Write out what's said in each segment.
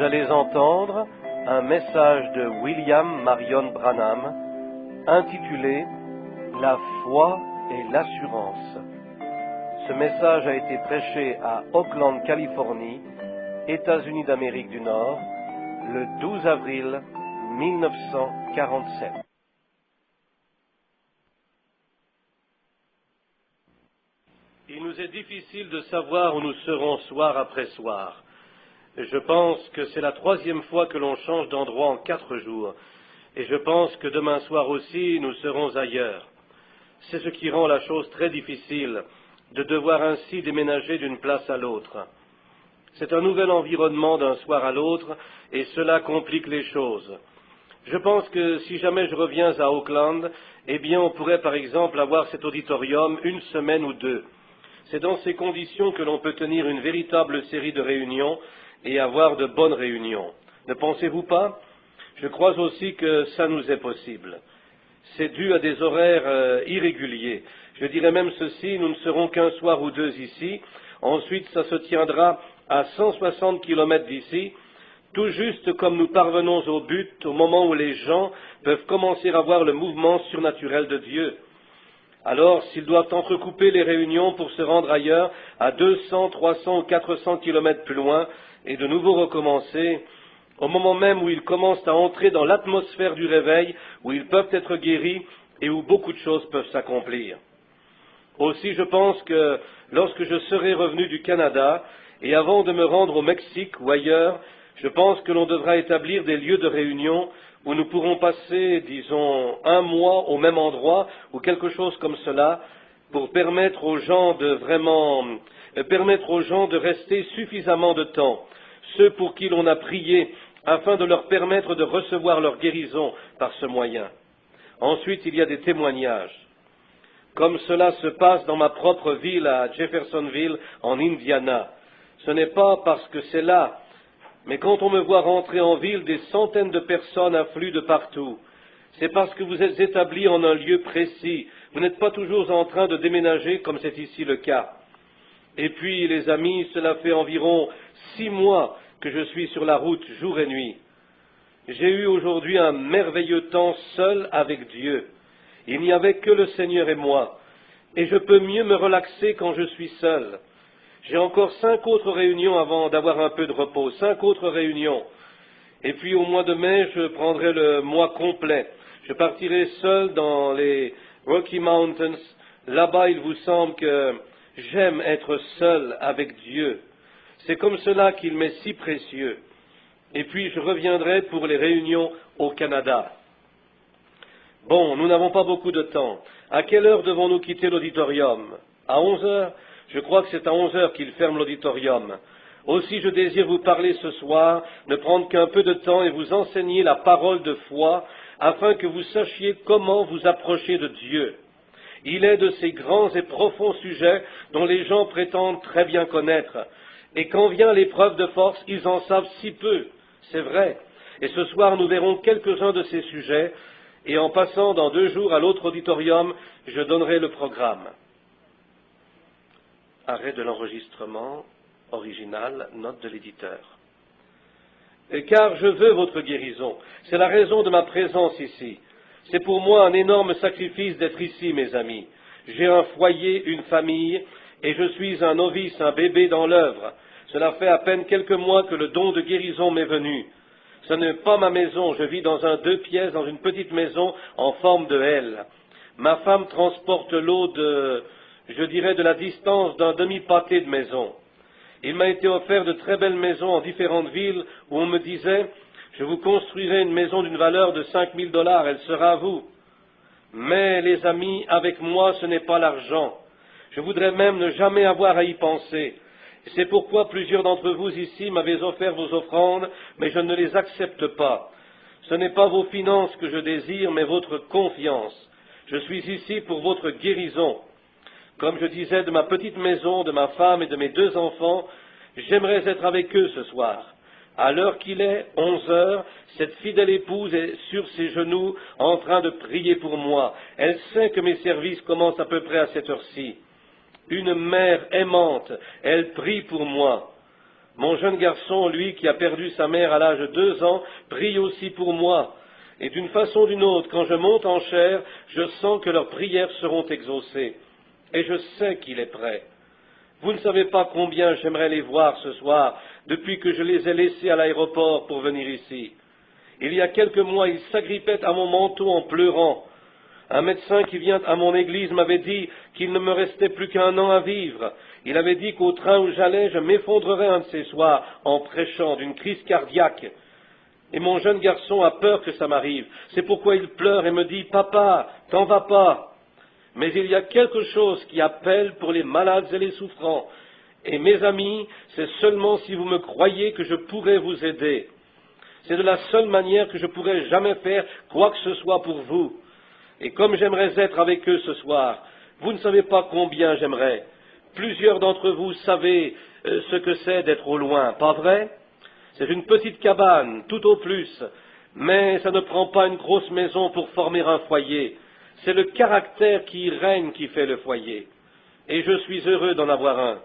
allez entendre un message de William Marion Branham intitulé « La foi et l'assurance ». Ce message a été prêché à Oakland, Californie, États-Unis d'Amérique du Nord, le 12 avril 1947. Il nous est difficile de savoir où nous serons soir après soir. Je pense que c'est la 3e fois que l'on change d'endroit en 4 jours. Et je pense que demain soir aussi, nous serons ailleurs. C'est ce qui rend la chose très difficile, de devoir ainsi déménager d'une place à l'autre. C'est un nouvel environnement d'un soir à l'autre, et cela complique les choses. Je pense que si jamais je reviens à Oakland, eh bien on pourrait par exemple avoir cet auditorium 1 semaine ou 2. C'est dans ces conditions que l'on peut tenir une véritable série de réunions et avoir de bonnes réunions. Ne pensez-vous pas? Je crois aussi que ça nous est possible. C'est dû à des horaires irréguliers. Je dirais même ceci, nous ne serons qu'un soir ou 2 ici. Ensuite, ça se tiendra à 160 kilomètres d'ici, tout juste comme nous parvenons au but, au moment où les gens peuvent commencer à voir le mouvement surnaturel de Dieu. Alors, s'ils doivent entrecouper les réunions pour se rendre ailleurs, à 200, 300 ou 400 kilomètres plus loin, et de nouveau recommencer, au moment même où ils commencent à entrer dans l'atmosphère du réveil, où ils peuvent être guéris et où beaucoup de choses peuvent s'accomplir. Aussi, je pense que lorsque je serai revenu du Canada, et avant de me rendre au Mexique ou ailleurs, je pense que l'on devra établir des lieux de réunion où nous pourrons passer, disons, 1 mois au même endroit, ou quelque chose comme cela, pour permettre aux gens de rester suffisamment de temps, ceux pour qui l'on a prié, afin de leur permettre de recevoir leur guérison par ce moyen. Ensuite, il y a des témoignages. Comme cela se passe dans ma propre ville à Jeffersonville, en Indiana. Ce n'est pas parce que c'est là, mais quand on me voit rentrer en ville, des centaines de personnes affluent de partout. C'est parce que vous êtes établis en un lieu précis. Vous n'êtes pas toujours en train de déménager comme c'est ici le cas. Et puis, les amis, cela fait environ 6 mois que je suis sur la route jour et nuit. J'ai eu aujourd'hui un merveilleux temps seul avec Dieu. Il n'y avait que le Seigneur et moi. Et je peux mieux me relaxer quand je suis seul. J'ai encore 5 autres réunions avant d'avoir un peu de repos, 5 autres réunions. Et puis au mois de mai, je prendrai le mois complet. Je partirai seul dans les Rocky Mountains. Là-bas, il vous semble que j'aime être seul avec Dieu. C'est comme cela qu'il m'est si précieux. Et puis je reviendrai pour les réunions au Canada. Bon, nous n'avons pas beaucoup de temps. À quelle heure devons-nous quitter l'auditorium? À 11 heures? Je crois que c'est à 11 heures qu'il ferme l'auditorium. Aussi, je désire vous parler ce soir, ne prendre qu'un peu de temps et vous enseigner la parole de foi, afin que vous sachiez comment vous approcher de Dieu. Il est de ces grands et profonds sujets dont les gens prétendent très bien connaître. Et quand vient l'épreuve de force, ils en savent si peu. C'est vrai. Et ce soir, nous verrons quelques-uns de ces sujets, et en passant dans 2 jours à l'autre auditorium, je donnerai le programme. Arrêt de l'enregistrement original, note de l'éditeur. Car je veux votre guérison. C'est la raison de ma présence ici. C'est pour moi un énorme sacrifice d'être ici, mes amis. J'ai un foyer, une famille, et je suis un novice, un bébé dans l'œuvre. Cela fait à peine quelques mois que le don de guérison m'est venu. Ce n'est pas ma maison, je vis dans un 2 pièces, dans une petite maison en forme de L. Ma femme transporte l'eau de la distance d'un demi-pâté de maison. Il m'a été offert de très belles maisons en différentes villes où on me disait « Je vous construirai une maison d'une valeur de 5 000 $, elle sera à vous. » Mais, les amis, avec moi, ce n'est pas l'argent. Je voudrais même ne jamais avoir à y penser. C'est pourquoi plusieurs d'entre vous ici m'avaient offert vos offrandes, mais je ne les accepte pas. Ce n'est pas vos finances que je désire, mais votre confiance. Je suis ici pour votre guérison. Comme je disais de ma petite maison, de ma femme et de mes 2 enfants, j'aimerais être avec eux ce soir. À l'heure qu'il est, 11 heures, cette fidèle épouse est sur ses genoux en train de prier pour moi. Elle sait que mes services commencent à peu près à cette heure-ci. Une mère aimante, elle prie pour moi. Mon jeune garçon, lui qui a perdu sa mère à l'âge de 2 ans, prie aussi pour moi. Et d'une façon ou d'une autre, quand je monte en chair, je sens que leurs prières seront exaucées. Et je sais qu'il est prêt. Vous ne savez pas combien j'aimerais les voir ce soir, depuis que je les ai laissés à l'aéroport pour venir ici. Il y a quelques mois, ils s'agrippaient à mon manteau en pleurant. Un médecin qui vient à mon église m'avait dit qu'il ne me restait plus qu'1 an à vivre. Il avait dit qu'au train où j'allais, je m'effondrerais un de ces soirs en prêchant d'une crise cardiaque. Et mon jeune garçon a peur que ça m'arrive. C'est pourquoi il pleure et me dit « Papa, t'en vas pas ». Mais il y a quelque chose qui appelle pour les malades et les souffrants. Et mes amis, c'est seulement si vous me croyez que je pourrai vous aider. C'est de la seule manière que je pourrai jamais faire quoi que ce soit pour vous. Et comme j'aimerais être avec eux ce soir, vous ne savez pas combien j'aimerais. Plusieurs d'entre vous savez ce que c'est d'être au loin, pas vrai? C'est une petite cabane, tout au plus, mais ça ne prend pas une grosse maison pour former un foyer. C'est le caractère qui y règne qui fait le foyer. Et je suis heureux d'en avoir un.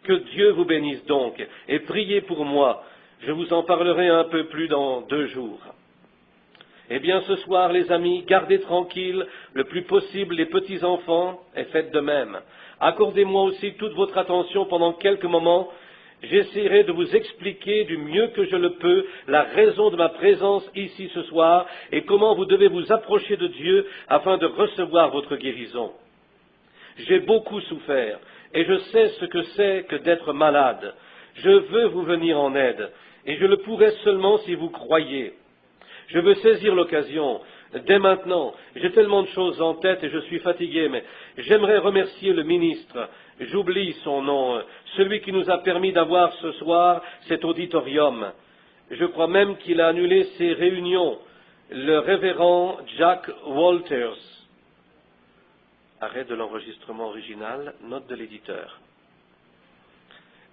Que Dieu vous bénisse donc, et priez pour moi. Je vous en parlerai un peu plus dans 2 jours. Eh bien, ce soir, les amis, gardez tranquille le plus possible les petits-enfants et faites de même. Accordez-moi aussi toute votre attention pendant quelques moments. J'essaierai de vous expliquer du mieux que je le peux la raison de ma présence ici ce soir et comment vous devez vous approcher de Dieu afin de recevoir votre guérison. J'ai beaucoup souffert et je sais ce que c'est que d'être malade. Je veux vous venir en aide et je le pourrai seulement si vous croyez. Je veux saisir l'occasion, dès maintenant. J'ai tellement de choses en tête et je suis fatigué, mais j'aimerais remercier le ministre, j'oublie son nom, celui qui nous a permis d'avoir ce soir cet auditorium. Je crois même qu'il a annulé ses réunions, le révérend Jack Walters. Arrêt de l'enregistrement original, note de l'éditeur.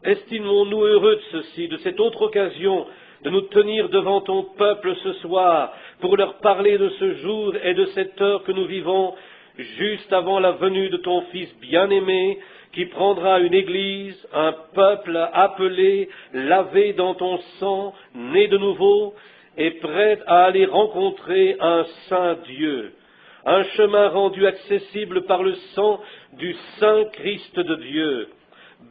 Estimons-nous heureux de ceci, de cette autre occasion, de nous tenir devant ton peuple ce soir, pour leur parler de ce jour et de cette heure que nous vivons, juste avant la venue de ton Fils bien-aimé, qui prendra une Église, un peuple appelé, lavé dans ton sang, né de nouveau, et prêt à aller rencontrer un saint Dieu, un chemin rendu accessible par le sang du Saint Christ de Dieu.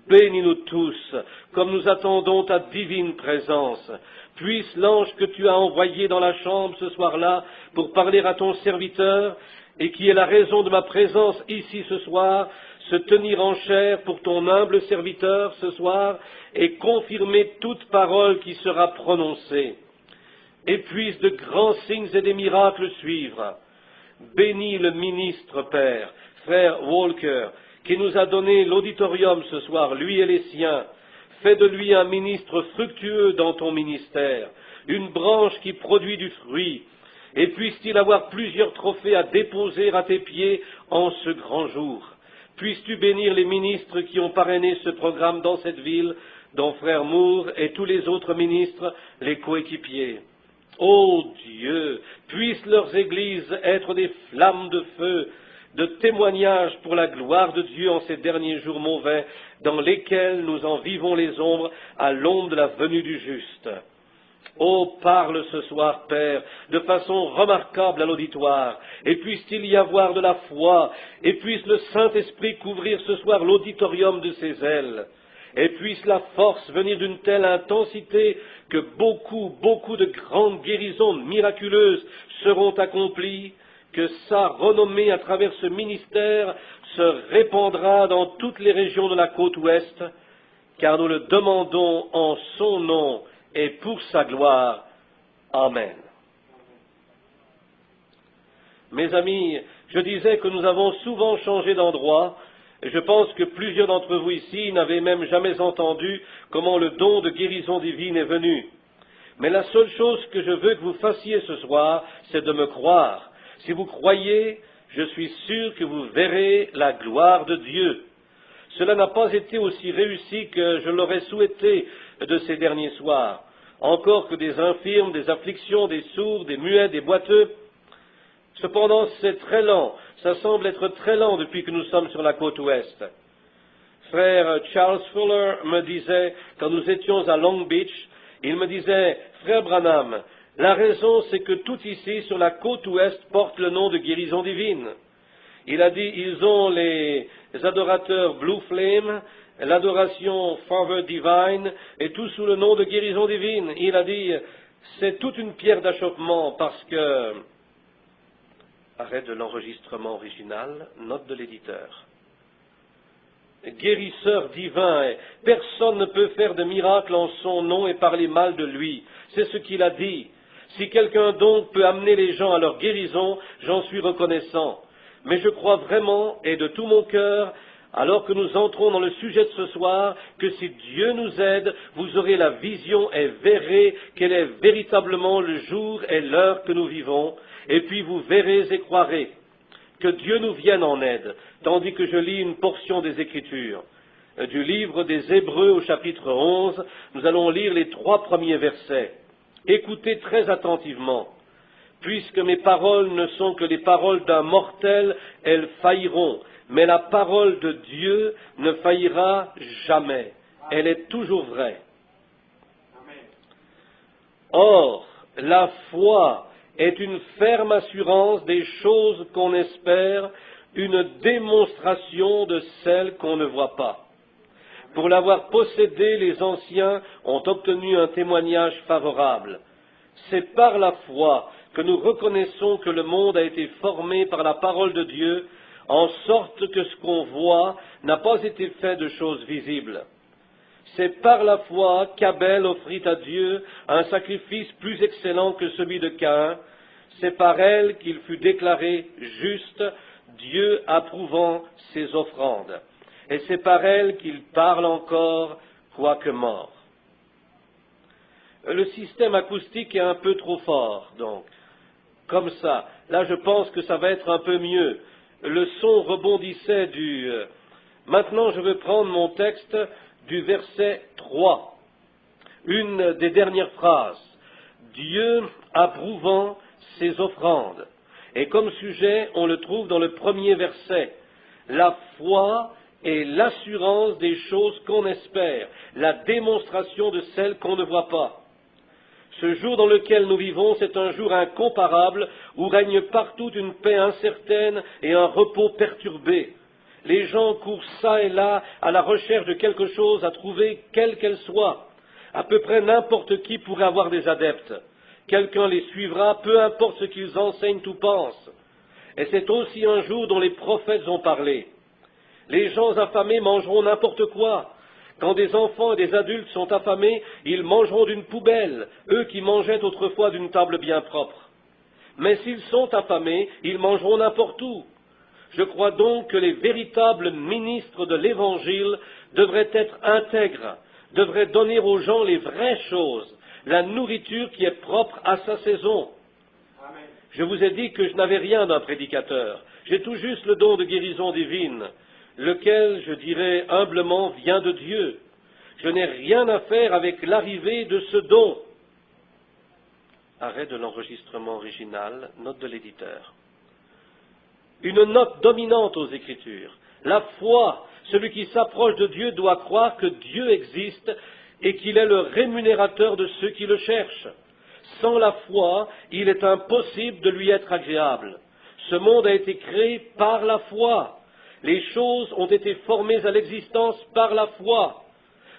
Bénis-nous tous, comme nous attendons ta divine présence. Puisse l'ange que tu as envoyé dans la chambre ce soir-là pour parler à ton serviteur, et qui est la raison de ma présence ici ce soir, se tenir en chair pour ton humble serviteur ce soir, et confirmer toute parole qui sera prononcée. Et puisse de grands signes et des miracles suivre. Bénis le ministre, Père, frère Walker, qui nous a donné l'auditorium ce soir, lui et les siens. Fais de lui un ministre fructueux dans ton ministère, une branche qui produit du fruit, et puisse-t-il avoir plusieurs trophées à déposer à tes pieds en ce grand jour. Puisses-tu bénir les ministres qui ont parrainé ce programme dans cette ville, dont frère Moore et tous les autres ministres, les coéquipiers. Ô Dieu, puissent leurs églises être des flammes de feu, de témoignages pour la gloire de Dieu en ces derniers jours mauvais, dans lesquels nous en vivons les ombres à l'ombre de la venue du juste. Oh, parle ce soir, Père, de façon remarquable à l'auditoire, et puisse-t-il y avoir de la foi, et puisse le Saint-Esprit couvrir ce soir l'auditorium de ses ailes, et puisse la force venir d'une telle intensité que beaucoup de grandes guérisons miraculeuses seront accomplies, que sa renommée à travers ce ministère se répandra dans toutes les régions de la côte ouest, car nous le demandons en son nom et pour sa gloire. Amen. Mes amis, je disais que nous avons souvent changé d'endroit, et je pense que plusieurs d'entre vous ici n'avaient même jamais entendu comment le don de guérison divine est venu. Mais la seule chose que je veux que vous fassiez ce soir, c'est de me croire. Si vous croyez, je suis sûr que vous verrez la gloire de Dieu. Cela n'a pas été aussi réussi que je l'aurais souhaité de ces derniers soirs. Encore que des infirmes, des afflictions, des sourds, des muets, des boiteux. Cependant, c'est très lent. Ça semble être très lent depuis que nous sommes sur la côte ouest. Frère Charles Fuller me disait, quand nous étions à Long Beach, il me disait, frère Branham, la raison c'est que tout ici, sur la côte ouest, porte le nom de guérison divine. Il a dit, ils ont les adorateurs Blue Flame, l'adoration Father Divine, et tout sous le nom de guérison divine. Il a dit, c'est toute une pierre d'achoppement parce que... Arrêt de l'enregistrement original, note de l'éditeur. Guérisseur divin, personne ne peut faire de miracle en son nom et parler mal de lui. C'est ce qu'il a dit. Si quelqu'un donc peut amener les gens à leur guérison, j'en suis reconnaissant. Mais je crois vraiment, et de tout mon cœur, alors que nous entrons dans le sujet de ce soir, que si Dieu nous aide, vous aurez la vision et verrez quel est véritablement le jour et l'heure que nous vivons, et puis vous verrez et croirez. Que Dieu nous vienne en aide, tandis que je lis une portion des Écritures. Du livre des Hébreux au chapitre 11, nous allons lire les 3 premiers versets. Écoutez très attentivement. Puisque mes paroles ne sont que les paroles d'un mortel, elles failliront, mais la parole de Dieu ne faillira jamais. Elle est toujours vraie. Or, la foi est une ferme assurance des choses qu'on espère, une démonstration de celles qu'on ne voit pas. Pour l'avoir possédée, les anciens ont obtenu un témoignage favorable. C'est par la foi que nous reconnaissons que le monde a été formé par la parole de Dieu, en sorte que ce qu'on voit n'a pas été fait de choses visibles. C'est par la foi qu'Abel offrit à Dieu un sacrifice plus excellent que celui de Caïn. C'est par elle qu'il fut déclaré juste, Dieu approuvant ses offrandes. Et c'est par elle qu'il parle encore, quoique mort. Le système acoustique est un peu trop fort, donc. Comme ça. Là, je pense que ça va être un peu mieux. Le son rebondissait du... Maintenant, je veux prendre mon texte du verset 3. Une des dernières phrases. Dieu approuvant ses offrandes. Et comme sujet, on le trouve dans le premier verset. La foi est l'assurance des choses qu'on espère, la démonstration de celles qu'on ne voit pas. Ce jour dans lequel nous vivons, c'est un jour incomparable où règne partout une paix incertaine et un repos perturbé. Les gens courent çà et là à la recherche de quelque chose à trouver, quelle qu'elle soit. À peu près n'importe qui pourrait avoir des adeptes. Quelqu'un les suivra, peu importe ce qu'ils enseignent ou pensent. Et c'est aussi un jour dont les prophètes ont parlé. Les gens affamés mangeront n'importe quoi. Quand des enfants et des adultes sont affamés, ils mangeront d'une poubelle, eux qui mangeaient autrefois d'une table bien propre. Mais s'ils sont affamés, ils mangeront n'importe où. Je crois donc que les véritables ministres de l'Évangile devraient être intègres, devraient donner aux gens les vraies choses, la nourriture qui est propre à sa saison. Amen. Je vous ai dit que je n'avais rien d'un prédicateur. J'ai tout juste le don de guérison divine, lequel, je dirais humblement, vient de Dieu. Je n'ai rien à faire avec l'arrivée de ce don. Arrêt de l'enregistrement original, note de l'éditeur. Une note dominante aux Écritures. La foi, celui qui s'approche de Dieu doit croire que Dieu existe et qu'il est le rémunérateur de ceux qui le cherchent. Sans la foi, il est impossible de lui être agréable. Ce monde a été créé par la foi. Les choses ont été formées à l'existence par la foi.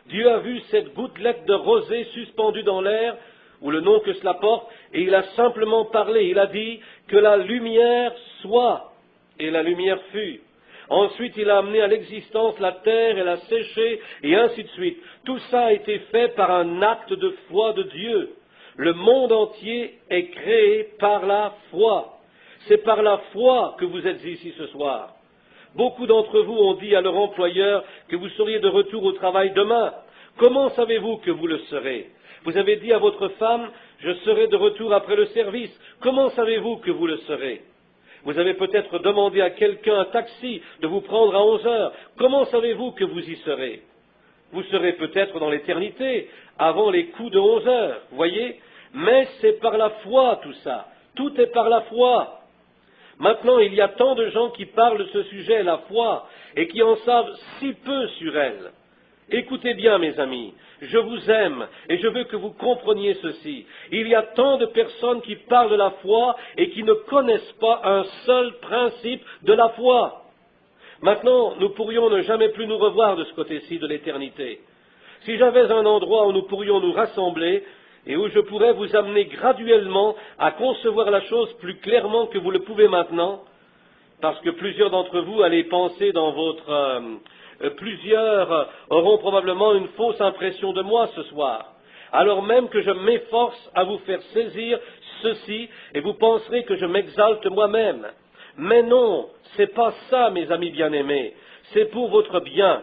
Dieu a vu cette gouttelette de rosée suspendue dans l'air, ou le nom que cela porte, et il a simplement parlé. Il a dit que la lumière soit, et la lumière fut. Ensuite, il a amené à l'existence la terre et l'a séchée, et ainsi de suite. Tout ça a été fait par un acte de foi de Dieu. Le monde entier est créé par la foi. C'est par la foi que vous êtes ici ce soir. Beaucoup d'entre vous ont dit à leur employeur que vous seriez de retour au travail demain. Comment savez-vous que vous le serez? Vous avez dit à votre femme, je serai de retour après le service. Comment savez-vous que vous le serez? Vous avez peut-être demandé à quelqu'un, un taxi, de vous prendre à 11 heures. Comment savez-vous que vous y serez? Vous serez peut-être dans l'éternité, avant les coups de 11 heures, voyez? Mais c'est par la foi tout ça. Tout est par la foi. Maintenant, il y a tant de gens qui parlent de ce sujet, la foi, et qui en savent si peu sur elle. Écoutez bien, mes amis, je vous aime et je veux que vous compreniez ceci. Il y a tant de personnes qui parlent de la foi et qui ne connaissent pas un seul principe de la foi. Maintenant, nous pourrions ne jamais plus nous revoir de ce côté-ci de l'éternité. Si j'avais un endroit où nous pourrions nous rassembler et où je pourrais vous amener graduellement à concevoir la chose plus clairement que vous le pouvez maintenant, parce que plusieurs d'entre vous allez penser dans votre... plusieurs auront probablement une fausse impression de moi ce soir, alors même que je m'efforce à vous faire saisir ceci, et vous penserez que je m'exalte moi-même. Mais non, c'est pas ça, mes amis bien-aimés, c'est pour votre bien,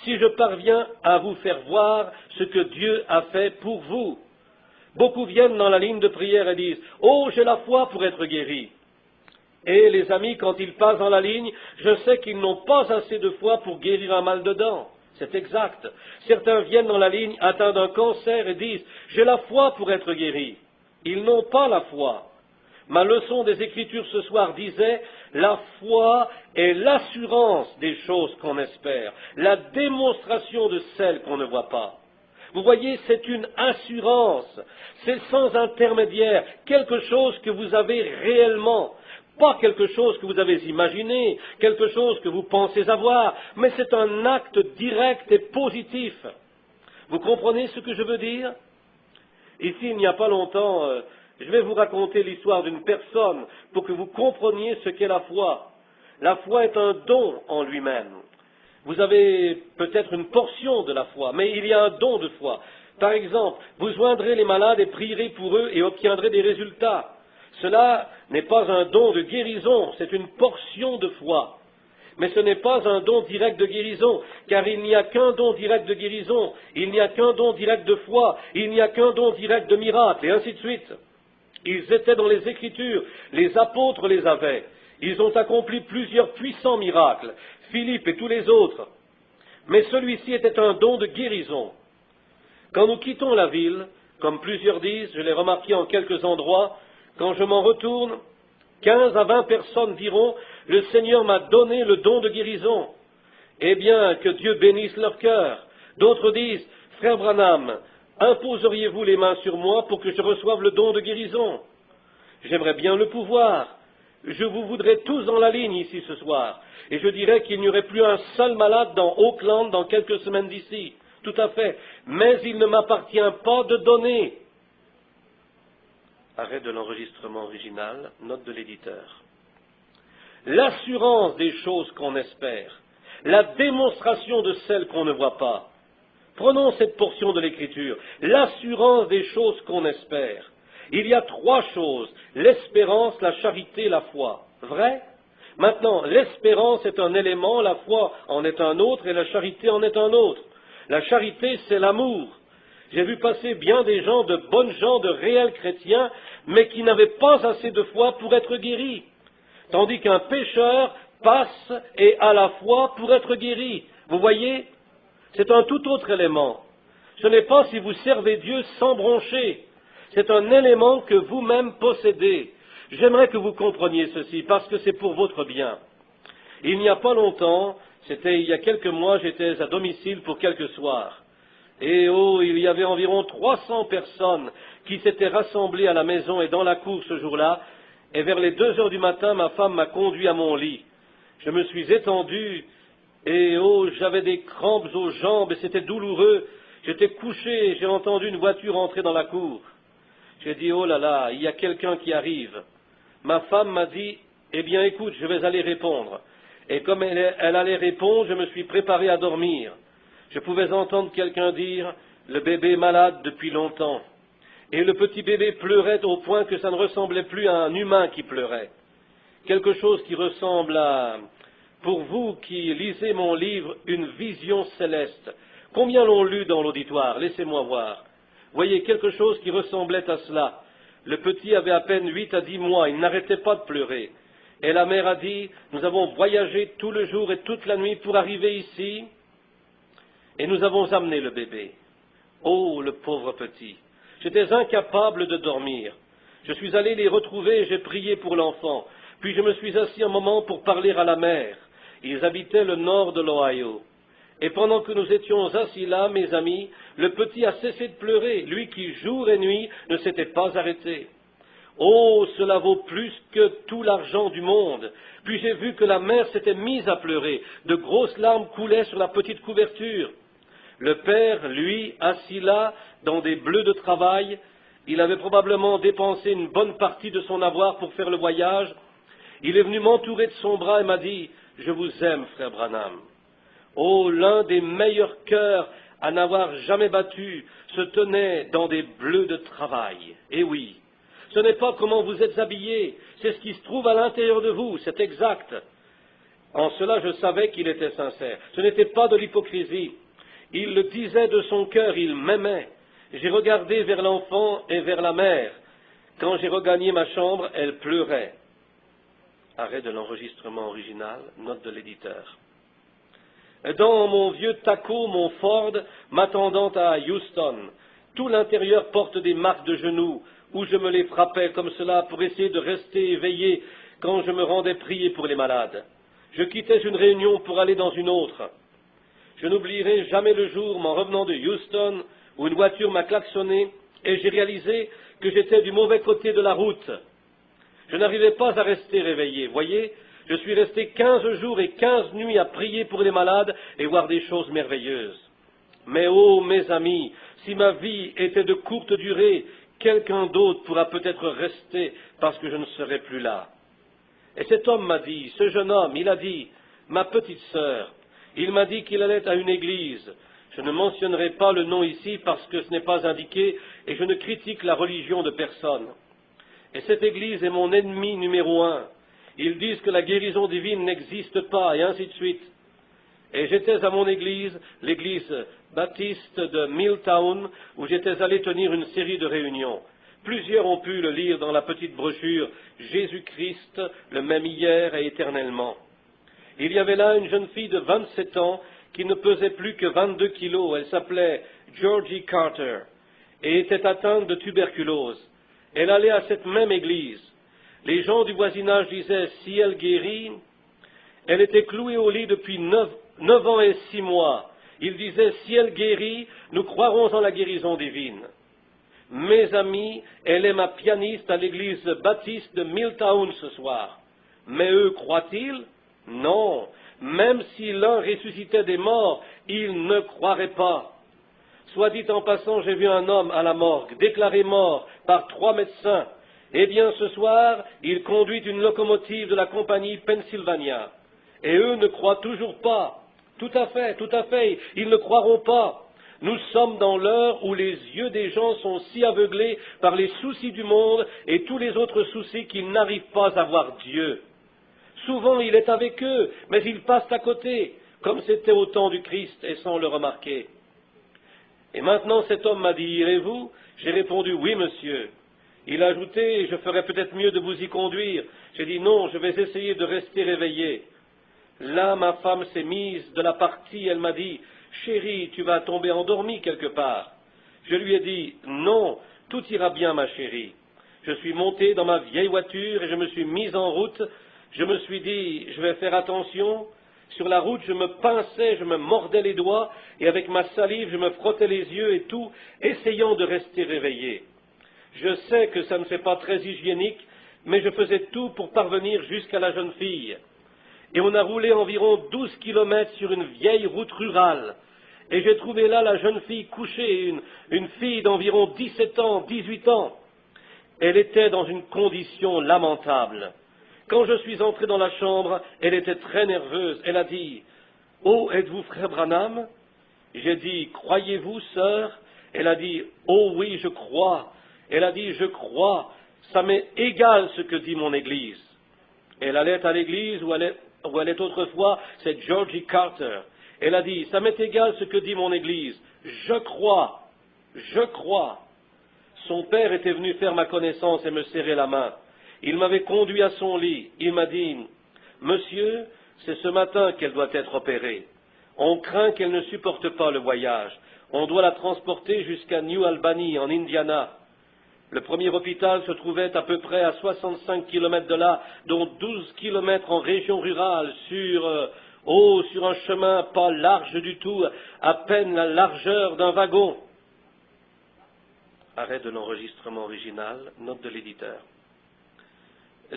si je parviens à vous faire voir ce que Dieu a fait pour vous. Beaucoup viennent dans la ligne de prière et disent « Oh, j'ai la foi pour être guéri ». Et les amis, quand ils passent dans la ligne, je sais qu'ils n'ont pas assez de foi pour guérir un mal de dents. C'est exact. Certains viennent dans la ligne atteints d'un cancer et disent « J'ai la foi pour être guéri ». Ils n'ont pas la foi. Ma leçon des Écritures ce soir disait « La foi est l'assurance des choses qu'on espère, la démonstration de celles qu'on ne voit pas ». Vous voyez, c'est une assurance, c'est sans intermédiaire, quelque chose que vous avez réellement. Pas quelque chose que vous avez imaginé, quelque chose que vous pensez avoir, mais c'est un acte direct et positif. Vous comprenez ce que je veux dire? Ici, il n'y a pas longtemps, je vais vous raconter l'histoire d'une personne pour que vous compreniez ce qu'est la foi. La foi est un don en lui-même. Vous avez peut-être une portion de la foi, mais il y a un don de foi. Par exemple, vous joindrez les malades et prierez pour eux et obtiendrez des résultats. Cela n'est pas un don de guérison, c'est une portion de foi. Mais ce n'est pas un don direct de guérison, car il n'y a qu'un don direct de guérison, il n'y a qu'un don direct de foi, il n'y a qu'un don direct de miracle, et ainsi de suite. Ils étaient dans les Écritures, les apôtres les avaient. Ils ont accompli plusieurs puissants miracles, Philippe et tous les autres. Mais celui-ci était un don de guérison. Quand nous quittons la ville, comme plusieurs disent, je l'ai remarqué en quelques endroits, quand je m'en retourne, 15 à 20 personnes diront « Le Seigneur m'a donné le don de guérison ». Eh bien, que Dieu bénisse leur cœur. D'autres disent « Frère Branham, imposeriez-vous les mains sur moi pour que je reçoive le don de guérison ?» J'aimerais bien le pouvoir. Je vous voudrais tous dans la ligne ici ce soir. Et je dirais qu'il n'y aurait plus un seul malade dans Auckland dans quelques semaines d'ici. Tout à fait. Mais il ne m'appartient pas de donner. Arrêt de l'enregistrement original, note de l'éditeur. L'assurance des choses qu'on espère, la démonstration de celles qu'on ne voit pas. Prenons cette portion de l'Écriture, l'assurance des choses qu'on espère. Il y a trois choses, l'espérance, la charité, la foi. Vrai? Maintenant, l'espérance est un élément, la foi en est un autre et la charité en est un autre. La charité, c'est l'amour. J'ai vu passer bien des gens, de bonnes gens, de réels chrétiens, mais qui n'avaient pas assez de foi pour être guéris. Tandis qu'un pécheur passe et a la foi pour être guéri. Vous voyez? C'est un tout autre élément. Ce n'est pas si vous servez Dieu sans broncher. C'est un élément que vous-même possédez. J'aimerais que vous compreniez ceci, parce que c'est pour votre bien. Il n'y a pas longtemps, c'était il y a quelques mois, j'étais à domicile pour quelques soirs. Et oh, il y avait environ 300 personnes qui s'étaient rassemblées à la maison et dans la cour ce jour-là, et vers les 2 heures du matin, ma femme m'a conduit à mon lit. Je me suis étendu, et oh, j'avais des crampes aux jambes, et c'était douloureux. J'étais couché, et j'ai entendu une voiture entrer dans la cour. J'ai dit, oh là là, il y a quelqu'un qui arrive. Ma femme m'a dit, eh bien écoute, je vais aller répondre. Et comme elle allait répondre, je me suis préparé à dormir. Je pouvais entendre quelqu'un dire, le bébé est malade depuis longtemps. Et le petit bébé pleurait au point que ça ne ressemblait plus à un humain qui pleurait. Quelque chose qui ressemble à, pour vous qui lisez mon livre, une vision céleste. Combien l'ont lu dans l'auditoire? Laissez-moi voir. Voyez, quelque chose qui ressemblait à cela. Le petit avait à peine 8 à 10 mois, il n'arrêtait pas de pleurer. Et la mère a dit, nous avons voyagé tout le jour et toute la nuit pour arriver ici, et nous avons amené le bébé. Oh, le pauvre petit! J'étais incapable de dormir. Je suis allé les retrouver et j'ai prié pour l'enfant. Puis je me suis assis un moment pour parler à la mère. Ils habitaient le nord de l'Ohio. Et pendant que nous étions assis là, mes amis, le petit a cessé de pleurer, lui qui jour et nuit ne s'était pas arrêté. Oh, cela vaut plus que tout l'argent du monde. Puis j'ai vu que la mère s'était mise à pleurer. De grosses larmes coulaient sur la petite couverture. Le père, lui, assis là, dans des bleus de travail, il avait probablement dépensé une bonne partie de son avoir pour faire le voyage. Il est venu m'entourer de son bras et m'a dit « Je vous aime, frère Branham ». Oh, l'un des meilleurs cœurs à n'avoir jamais battu se tenait dans des bleus de travail. Et oui, ce n'est pas comment vous êtes habillés, c'est ce qui se trouve à l'intérieur de vous, c'est exact. En cela, je savais qu'il était sincère. Ce n'était pas de l'hypocrisie. Il le disait de son cœur, il m'aimait. J'ai regardé vers l'enfant et vers la mère. Quand j'ai regagné ma chambre, elle pleurait. Arrêt de l'enregistrement original, note de l'éditeur. Dans mon vieux Taco, mon Ford, m'attendant à Houston, tout l'intérieur porte des marques de genoux, où je me les frappais comme cela pour essayer de rester éveillé quand je me rendais prier pour les malades. Je quittais une réunion pour aller dans une autre. Je n'oublierai jamais le jour, m'en revenant de Houston, où une voiture m'a klaxonné et j'ai réalisé que j'étais du mauvais côté de la route. Je n'arrivais pas à rester réveillé, voyez. Je suis resté 15 jours et 15 nuits à prier pour les malades et voir des choses merveilleuses. Mais oh, mes amis, si ma vie était de courte durée, quelqu'un d'autre pourra peut-être rester parce que je ne serai plus là. Et cet homme m'a dit, ce jeune homme, il a dit, ma petite sœur, il m'a dit qu'il allait à une église. Je ne mentionnerai pas le nom ici parce que ce n'est pas indiqué et je ne critique la religion de personne. Et cette église est mon ennemi numéro 1. Ils disent que la guérison divine n'existe pas, et ainsi de suite. Et j'étais à mon église, l'église baptiste de Milltown, où j'étais allé tenir une série de réunions. Plusieurs ont pu le lire dans la petite brochure « Jésus-Christ, le même hier et éternellement ». Il y avait là une jeune fille de 27 ans qui ne pesait plus que 22 kilos. Elle s'appelait Georgie Carter et était atteinte de tuberculose. Elle allait à cette même église. Les gens du voisinage disaient, si elle guérit, elle était clouée au lit depuis 9 ans et 6 mois. Ils disaient, si elle guérit, nous croirons en la guérison divine. Mes amis, elle est ma pianiste à l'église baptiste de Milltown ce soir. Mais eux croient-ils? Non. Même si l'un ressuscitait des morts, ils ne croiraient pas. Soit dit en passant, j'ai vu un homme à la morgue, déclaré mort par 3 médecins. Eh bien, ce soir, il conduit une locomotive de la compagnie Pennsylvania. Et eux ne croient toujours pas. Tout à fait, ils ne croiront pas. Nous sommes dans l'heure où les yeux des gens sont si aveuglés par les soucis du monde et tous les autres soucis qu'ils n'arrivent pas à voir Dieu. Souvent, il est avec eux, mais ils passent à côté, comme c'était au temps du Christ et sans le remarquer. Et maintenant, cet homme m'a dit, irez-vous? J'ai répondu, oui, monsieur. Il a ajouté, je ferais peut-être mieux de vous y conduire. J'ai dit, non, je vais essayer de rester réveillé. Là, ma femme s'est mise de la partie, elle m'a dit, chérie, tu vas tomber endormie quelque part. Je lui ai dit, non, tout ira bien, ma chérie. Je suis monté dans ma vieille voiture et je me suis mis en route. Je me suis dit, je vais faire attention. Sur la route, je me pinçais, je me mordais les doigts, et avec ma salive, je me frottais les yeux et tout, essayant de rester réveillé. Je sais que ça ne fait pas très hygiénique, mais je faisais tout pour parvenir jusqu'à la jeune fille. Et on a roulé environ 12 kilomètres sur une vieille route rurale. Et j'ai trouvé là la jeune fille couchée, une fille d'environ 17 ans, 18 ans. Elle était dans une condition lamentable. Quand je suis entré dans la chambre, elle était très nerveuse. Elle a dit, « Oh, êtes-vous frère Branham ?» J'ai dit, « Croyez-vous, sœur ?» Elle a dit, « Oh oui, je crois. » Elle a dit, « Je crois. Ça m'est égal ce que dit mon église. » Elle allait à l'église où elle est autrefois, c'est Georgie Carter. Elle a dit, « Ça m'est égal ce que dit mon église. Je crois. Je crois. » Son père était venu faire ma connaissance et me serrer la main. Il m'avait conduit à son lit. Il m'a dit, « Monsieur, c'est ce matin qu'elle doit être opérée. On craint qu'elle ne supporte pas le voyage. On doit la transporter jusqu'à New Albany, en Indiana. » Le premier hôpital se trouvait à peu près à 65 kilomètres de là, dont 12 kilomètres en région rurale, sur un chemin pas large du tout, à peine la largeur d'un wagon. Arrêt de l'enregistrement original, note de l'éditeur.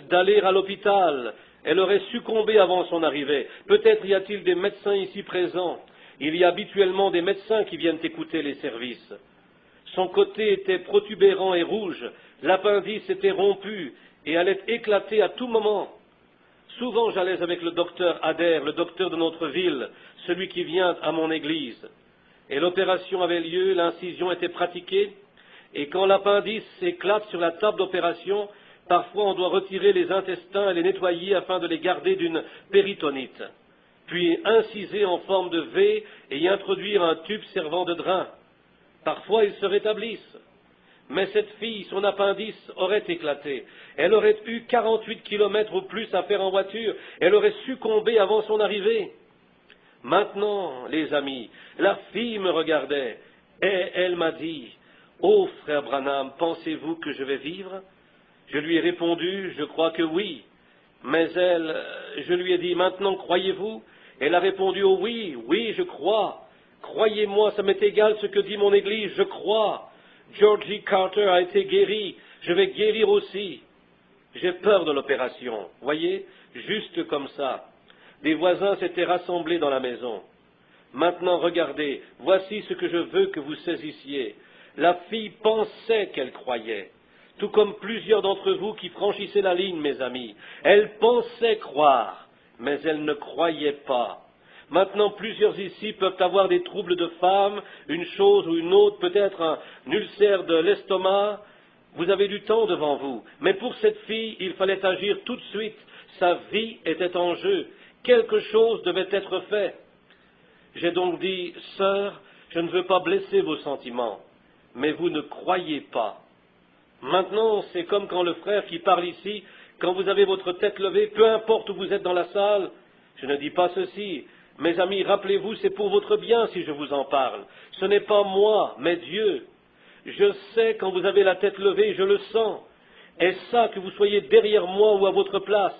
D'aller à l'hôpital, elle aurait succombé avant son arrivée. Peut-être y a-t-il des médecins ici présents. Il y a habituellement des médecins qui viennent écouter les services. Son côté était protubérant et rouge, l'appendice était rompu et allait éclater à tout moment. Souvent j'allais avec le docteur Adair, le docteur de notre ville, celui qui vient à mon église. Et l'opération avait lieu, l'incision était pratiquée, et quand l'appendice éclate sur la table d'opération, parfois on doit retirer les intestins et les nettoyer afin de les garder d'une péritonite, puis inciser en forme de V et y introduire un tube servant de drain. Parfois, ils se rétablissent. Mais cette fille, son appendice aurait éclaté. Elle aurait eu 48 kilomètres ou plus à faire en voiture. Elle aurait succombé avant son arrivée. Maintenant, les amis, la fille me regardait et elle m'a dit, « Oh, frère Branham, pensez-vous que je vais vivre ?» Je lui ai répondu, « Je crois que oui. » Mais je lui ai dit, « Maintenant, croyez-vous » Elle a répondu, « Oh oui, oui, je crois. » Croyez-moi, ça m'est égal ce que dit mon Église, je crois. Georgie Carter a été guéri, je vais guérir aussi. J'ai peur de l'opération, voyez, juste comme ça. Des voisins s'étaient rassemblés dans la maison. Maintenant, regardez, voici ce que je veux que vous saisissiez. La fille pensait qu'elle croyait, tout comme plusieurs d'entre vous qui franchissaient la ligne, mes amis. Elle pensait croire, mais elle ne croyait pas. Maintenant, plusieurs ici peuvent avoir des troubles de femme, une chose ou une autre, peut-être un ulcère de l'estomac. Vous avez du temps devant vous. Mais pour cette fille, il fallait agir tout de suite. Sa vie était en jeu. Quelque chose devait être fait. J'ai donc dit, sœur, je ne veux pas blesser vos sentiments, mais vous ne croyez pas. Maintenant, c'est comme quand le frère qui parle ici, quand vous avez votre tête levée, peu importe où vous êtes dans la salle, je ne dis pas ceci. Mes amis, rappelez-vous, c'est pour votre bien si je vous en parle. Ce n'est pas moi, mais Dieu. Je sais quand vous avez la tête levée, je le sens. Est-ce ça que vous soyez derrière moi ou à votre place?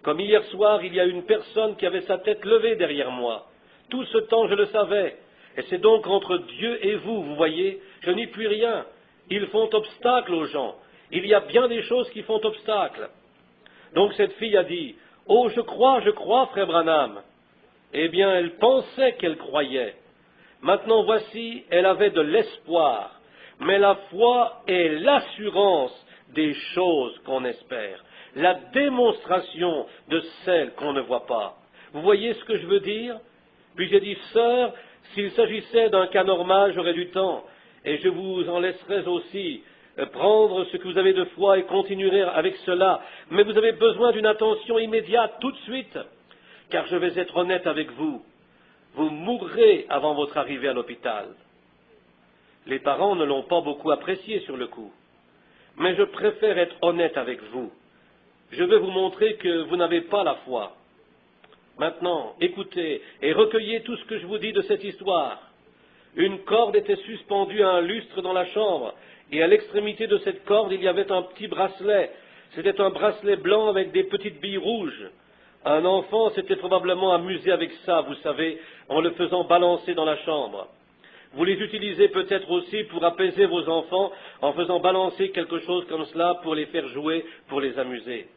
Comme hier soir, il y a une personne qui avait sa tête levée derrière moi. Tout ce temps, je le savais. Et c'est donc entre Dieu et vous, vous voyez, je n'y puis rien. Ils font obstacle aux gens. Il y a bien des choses qui font obstacle. Donc cette fille a dit, « Oh, je crois, frère Branham. » Eh bien, elle pensait qu'elle croyait. Maintenant, voici, elle avait de l'espoir. Mais la foi est l'assurance des choses qu'on espère, la démonstration de celles qu'on ne voit pas. Vous voyez ce que je veux dire? Puis j'ai dit, sœur, s'il s'agissait d'un cas normal, j'aurais du temps, et je vous en laisserai aussi prendre ce que vous avez de foi et continuer avec cela. Mais vous avez besoin d'une attention immédiate, tout de suite. Car je vais être honnête avec vous, vous mourrez avant votre arrivée à l'hôpital. Les parents ne l'ont pas beaucoup apprécié sur le coup, mais je préfère être honnête avec vous. Je vais vous montrer que vous n'avez pas la foi. Maintenant, écoutez et recueillez tout ce que je vous dis de cette histoire. Une corde était suspendue à un lustre dans la chambre, et à l'extrémité de cette corde, il y avait un petit bracelet. C'était un bracelet blanc avec des petites billes rouges. Un enfant s'était probablement amusé avec ça, vous savez, en le faisant balancer dans la chambre. Vous les utilisez peut-être aussi pour apaiser vos enfants en faisant balancer quelque chose comme cela pour les faire jouer, pour les amuser.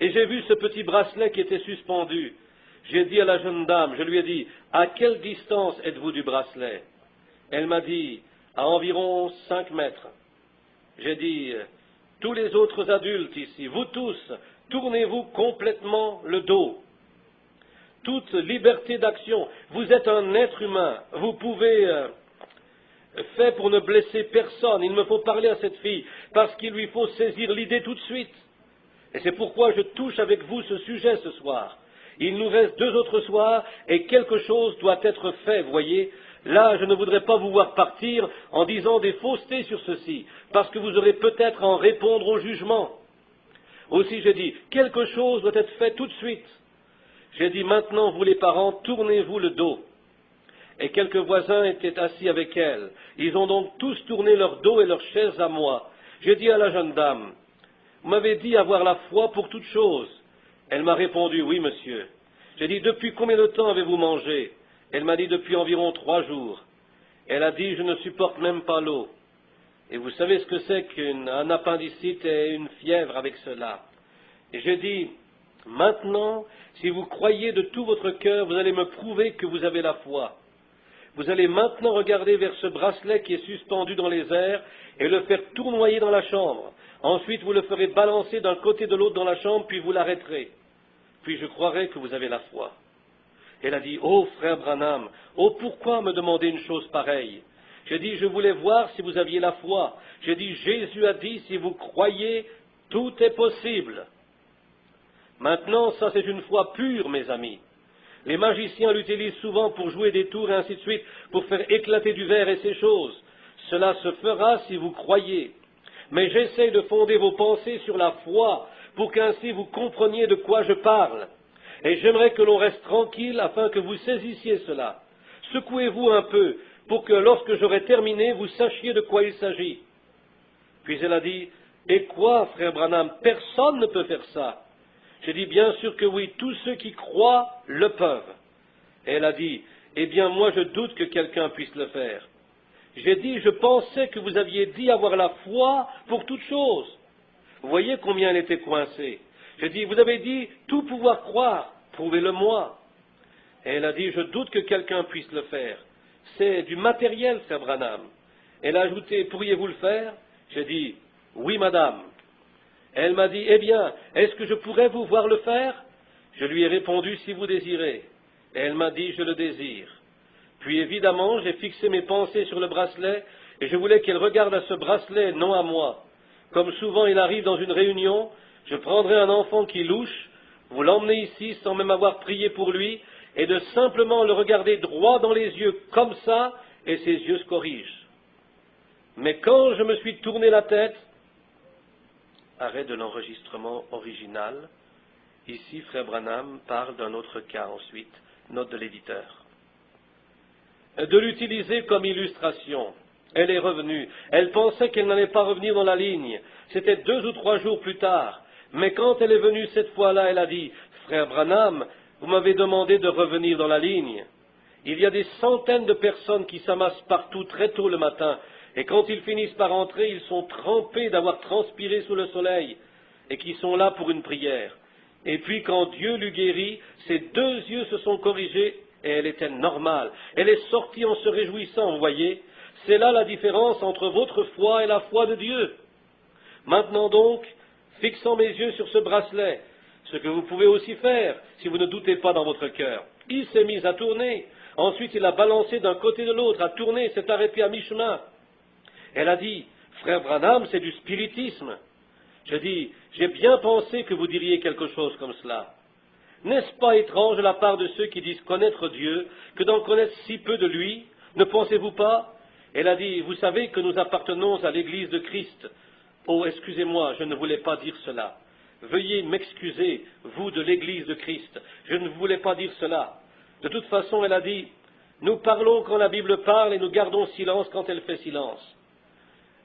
Et j'ai vu ce petit bracelet qui était suspendu. J'ai dit à la jeune dame, je lui ai dit, « À quelle distance êtes-vous du bracelet ?» Elle m'a dit, « À environ 5 mètres. » J'ai dit, « Tous les autres adultes ici, vous tous, tournez-vous complètement le dos. Toute liberté d'action. Vous êtes un être humain. Vous pouvez fait pour ne blesser personne. Il me faut parler à cette fille parce qu'il lui faut saisir l'idée tout de suite. Et c'est pourquoi je touche avec vous ce sujet ce soir. Il nous reste 2 autres soirs et quelque chose doit être fait, voyez. Là, je ne voudrais pas vous voir partir en disant des faussetés sur ceci, parce que vous aurez peut-être à en répondre au jugement. Aussi, j'ai dit, quelque chose doit être fait tout de suite. J'ai dit, maintenant, vous les parents, tournez-vous le dos. Et quelques voisins étaient assis avec elle. Ils ont donc tous tourné leur dos et leurs chaises à moi. J'ai dit à la jeune dame, vous m'avez dit avoir la foi pour toute chose. Elle m'a répondu, oui, monsieur. J'ai dit, depuis combien de temps avez-vous mangé? Elle m'a dit, depuis environ 3 jours. Elle a dit, je ne supporte même pas l'eau. Et vous savez ce que c'est qu'un appendicite et une fièvre avec cela. Et j'ai dit, maintenant, si vous croyez de tout votre cœur, vous allez me prouver que vous avez la foi. Vous allez maintenant regarder vers ce bracelet qui est suspendu dans les airs et le faire tournoyer dans la chambre. Ensuite, vous le ferez balancer d'un côté de l'autre dans la chambre, puis vous l'arrêterez. Puis je croirai que vous avez la foi. Elle a dit, oh frère Branham, oh pourquoi me demander une chose pareille? J'ai dit, je voulais voir si vous aviez la foi. J'ai dit, Jésus a dit, si vous croyez, tout est possible. Maintenant, ça c'est une foi pure, mes amis. Les magiciens l'utilisent souvent pour jouer des tours et ainsi de suite, pour faire éclater du verre et ces choses. Cela se fera si vous croyez. Mais j'essaie de fonder vos pensées sur la foi, pour qu'ainsi vous compreniez de quoi je parle. Et j'aimerais que l'on reste tranquille afin que vous saisissiez cela. Secouez-vous un peu, pour que lorsque j'aurai terminé, vous sachiez de quoi il s'agit. Puis elle a dit, et quoi, frère Branham, personne ne peut faire ça. J'ai dit, bien sûr que oui, tous ceux qui croient le peuvent. Et elle a dit, eh bien moi je doute que quelqu'un puisse le faire. J'ai dit, je pensais que vous aviez dit avoir la foi pour toute chose. Vous voyez combien elle était coincée. J'ai dit, vous avez dit tout pouvoir croire, prouvez-le-moi. Et elle a dit, je doute que quelqu'un puisse le faire. C'est du matériel, frère Branham. Elle a ajouté, pourriez-vous le faire? J'ai dit, oui, madame. Elle m'a dit, eh bien, est-ce que je pourrais vous voir le faire? Je lui ai répondu, si vous désirez. Et elle m'a dit, je le désire. Puis évidemment, j'ai fixé mes pensées sur le bracelet, et je voulais qu'elle regarde à ce bracelet, non à moi. Comme souvent il arrive dans une réunion, je prendrai un enfant qui louche, vous l'emmenez ici sans même avoir prié pour lui, et de simplement le regarder droit dans les yeux comme ça, et ses yeux se corrigent. Mais quand je me suis tourné la tête, arrêt de l'enregistrement original, ici frère Branham parle d'un autre cas ensuite, note de l'éditeur. De l'utiliser comme illustration. Elle est revenue. Elle pensait qu'elle n'allait pas revenir dans la ligne. C'était 2 ou 3 jours plus tard. Mais quand elle est venue cette fois-là, elle a dit, « Frère Branham, vous m'avez demandé de revenir dans la ligne. Il y a des centaines de personnes qui s'amassent partout très tôt le matin, et quand ils finissent par entrer, ils sont trempés d'avoir transpiré sous le soleil, et qui sont là pour une prière. Et puis quand Dieu l'eut guérie, ses 2 yeux se sont corrigés, et elle était normale. Elle est sortie en se réjouissant, vous voyez. C'est là la différence entre votre foi et la foi de Dieu. Maintenant donc, fixant mes yeux sur ce bracelet, ce que vous pouvez aussi faire, si vous ne doutez pas dans votre cœur. Il s'est mis à tourner. Ensuite, il a balancé d'un côté de l'autre, a tourné, s'est arrêté à mi-chemin. Elle a dit, frère Branham, c'est du spiritisme. Je dis, j'ai bien pensé que vous diriez quelque chose comme cela. N'est-ce pas étrange de la part de ceux qui disent connaître Dieu, que d'en connaître si peu de lui? Ne pensez-vous pas? Elle a dit, vous savez que nous appartenons à l'Église de Christ. Oh, excusez-moi, je ne voulais pas dire cela. Veuillez m'excuser, vous de l'Église de Christ. Je ne voulais pas dire cela. De toute façon, elle a dit, nous parlons quand la Bible parle et nous gardons silence quand elle fait silence.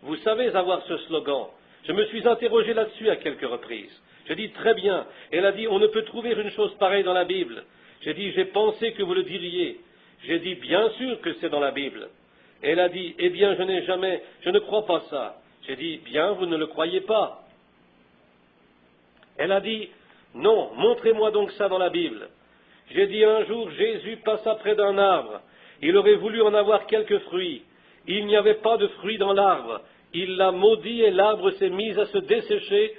Vous savez avoir ce slogan. Je me suis interrogé là-dessus à quelques reprises. Je dis très bien. Elle a dit, on ne peut trouver une chose pareille dans la Bible. J'ai dit, j'ai pensé que vous le diriez. J'ai dit, bien sûr que c'est dans la Bible. Elle a dit, eh bien, je ne crois pas ça. J'ai dit, bien, vous ne le croyez pas. Elle a dit, non, montrez-moi donc ça dans la Bible. J'ai dit, un jour, Jésus passa près d'un arbre. Il aurait voulu en avoir quelques fruits. Il n'y avait pas de fruits dans l'arbre. Il l'a maudit et l'arbre s'est mis à se dessécher.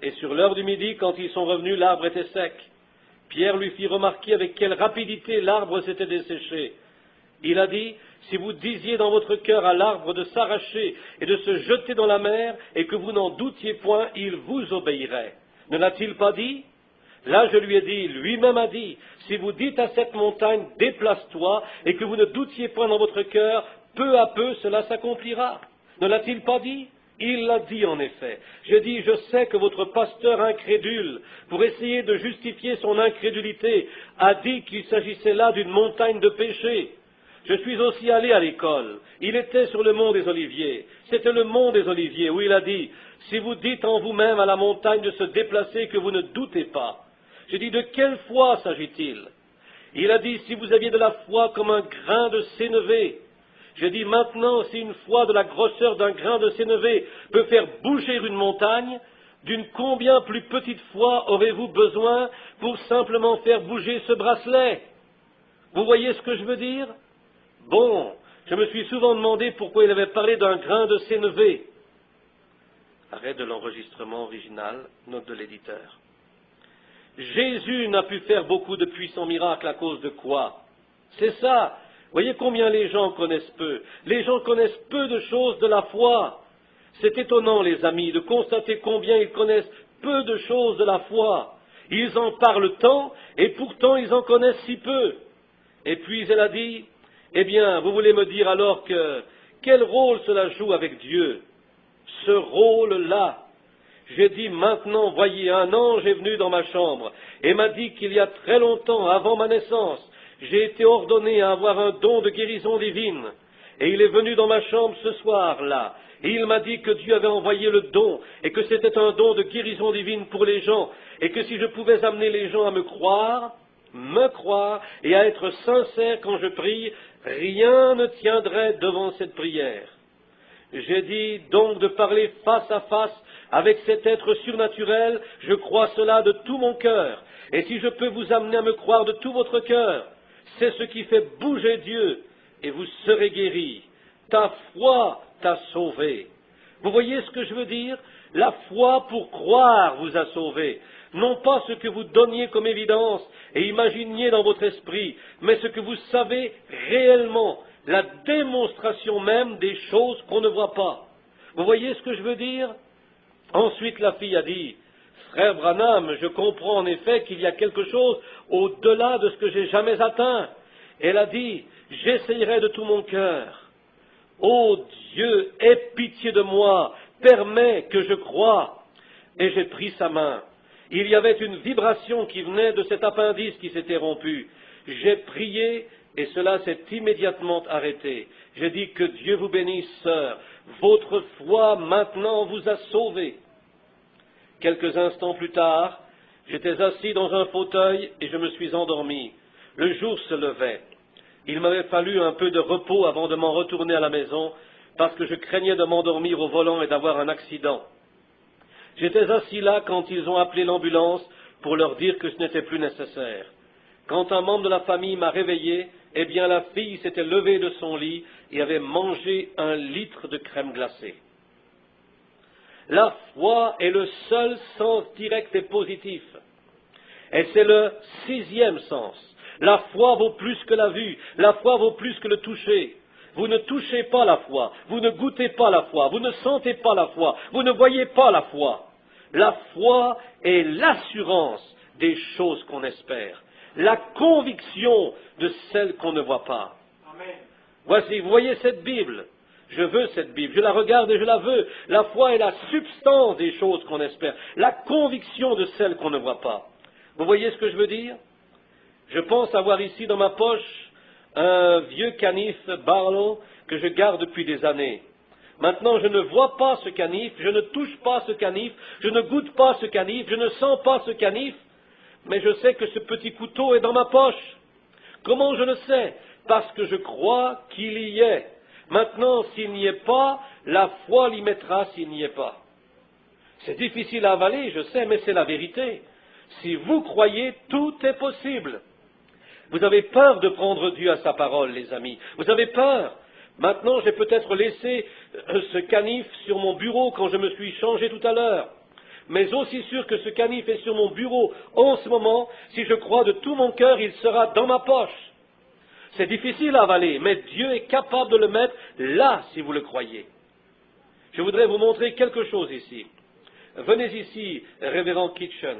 Et sur l'heure du midi, quand ils sont revenus, l'arbre était sec. Pierre lui fit remarquer avec quelle rapidité l'arbre s'était desséché. Il a dit, si vous disiez dans votre cœur à l'arbre de s'arracher et de se jeter dans la mer, et que vous n'en doutiez point, il vous obéirait. Ne l'a-t-il pas dit? Là, je lui ai dit, lui-même a dit, si vous dites à cette montagne, déplace-toi, et que vous ne doutiez point dans votre cœur, peu à peu cela s'accomplira. Ne l'a-t-il pas dit? Il l'a dit en effet. J'ai dit, je sais que votre pasteur incrédule, pour essayer de justifier son incrédulité, a dit qu'il s'agissait là d'une montagne de péché. Je suis aussi allé à l'école. Il était sur le mont des Oliviers. C'était le mont des Oliviers où il a dit, si vous dites en vous-même à la montagne de se déplacer que vous ne doutez pas. J'ai dit, de quelle foi s'agit-il? Il a dit, si vous aviez de la foi comme un grain de sénévé. J'ai dit, maintenant, si une foi de la grosseur d'un grain de sénévé peut faire bouger une montagne, d'une combien plus petite foi aurez-vous besoin pour simplement faire bouger ce bracelet? Vous voyez ce que je veux dire? Bon, je me suis souvent demandé pourquoi il avait parlé d'un grain de sénévé. Arrêt de l'enregistrement original, note de l'éditeur. Jésus n'a pu faire beaucoup de puissants miracles à cause de quoi? C'est ça. Voyez combien les gens connaissent peu. Les gens connaissent peu de choses de la foi. C'est étonnant, les amis, de constater combien ils connaissent peu de choses de la foi. Ils en parlent tant, et pourtant ils en connaissent si peu. Et puis elle a dit, eh bien, vous voulez me dire alors quel rôle cela joue avec Dieu? Ce rôle-là. J'ai dit, maintenant, voyez, un ange est venu dans ma chambre et m'a dit qu'il y a très longtemps, avant ma naissance, j'ai été ordonné à avoir un don de guérison divine. Et il est venu dans ma chambre ce soir-là. Et il m'a dit que Dieu avait envoyé le don et que c'était un don de guérison divine pour les gens. Et que si je pouvais amener les gens à me croire et à être sincère quand je prie, rien ne tiendrait devant cette prière. J'ai dit donc de parler face à face avec cet être surnaturel, je crois cela de tout mon cœur. Et si je peux vous amener à me croire de tout votre cœur, c'est ce qui fait bouger Dieu, et vous serez guéris. Ta foi t'a sauvé. Vous voyez ce que je veux dire? La foi pour croire vous a sauvé. Non pas ce que vous donniez comme évidence et imaginiez dans votre esprit, mais ce que vous savez réellement, la démonstration même des choses qu'on ne voit pas. Vous voyez ce que je veux dire? Ensuite, la fille a dit, frère Branham, je comprends en effet qu'il y a quelque chose au-delà de ce que j'ai jamais atteint. Elle a dit, j'essayerai de tout mon cœur. Ô Dieu, aie pitié de moi, permets que je croie. Et j'ai pris sa main. Il y avait une vibration qui venait de cet appendice qui s'était rompu. J'ai prié et cela s'est immédiatement arrêté. J'ai dit que Dieu vous bénisse, sœur. Votre foi maintenant vous a sauvé. Quelques instants plus tard, j'étais assis dans un fauteuil et je me suis endormi. Le jour se levait. Il m'avait fallu un peu de repos avant de m'en retourner à la maison parce que je craignais de m'endormir au volant et d'avoir un accident. J'étais assis là quand ils ont appelé l'ambulance pour leur dire que ce n'était plus nécessaire. Quand un membre de la famille m'a réveillé, eh bien la fille s'était levée de son lit et avait mangé 1 litre de crème glacée. La foi est le seul sens direct et positif. Et c'est le 6e sens. La foi vaut plus que la vue. La foi vaut plus que le toucher. Vous ne touchez pas la foi. Vous ne goûtez pas la foi. Vous ne sentez pas la foi. Vous ne voyez pas la foi. La foi est l'assurance des choses qu'on espère. La conviction de celles qu'on ne voit pas. Amen. Voici, vous voyez cette Bible. Je veux cette Bible, je la regarde et je la veux. La foi est la substance des choses qu'on espère, la conviction de celles qu'on ne voit pas. Vous voyez ce que je veux dire? Je pense avoir ici dans ma poche un vieux canif Barlow que je garde depuis des années. Maintenant, je ne vois pas ce canif, je ne touche pas ce canif, je ne goûte pas ce canif, je ne sens pas ce canif, mais je sais que ce petit couteau est dans ma poche. Comment je le sais? Parce que je crois qu'il y est. Maintenant, s'il n'y est pas, la foi l'y mettra s'il n'y est pas. C'est difficile à avaler, je sais, mais c'est la vérité. Si vous croyez, tout est possible. Vous avez peur de prendre Dieu à sa parole, les amis. Vous avez peur. Maintenant, j'ai peut-être laissé ce canif sur mon bureau quand je me suis changé tout à l'heure. Mais aussi sûr que ce canif est sur mon bureau en ce moment, si je crois de tout mon cœur, il sera dans ma poche. C'est difficile à avaler, mais Dieu est capable de le mettre là, si vous le croyez. Je voudrais vous montrer quelque chose ici. Venez ici, révérend Kitchen.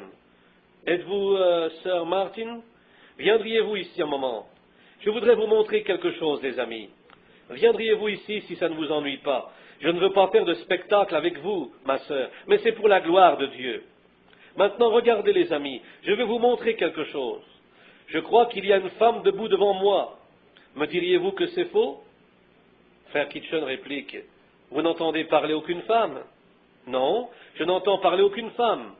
Êtes-vous Sir Martin? Viendriez-vous ici un moment? Je voudrais vous montrer quelque chose, les amis. Viendriez-vous ici si ça ne vous ennuie pas? Je ne veux pas faire de spectacle avec vous, ma sœur, mais c'est pour la gloire de Dieu. Maintenant, regardez, les amis, je vais vous montrer quelque chose. Je crois qu'il y a une femme debout devant moi. Me diriez-vous que c'est faux? Frère Kitchen réplique, vous n'entendez parler aucune femme? Non, je n'entends parler aucune femme.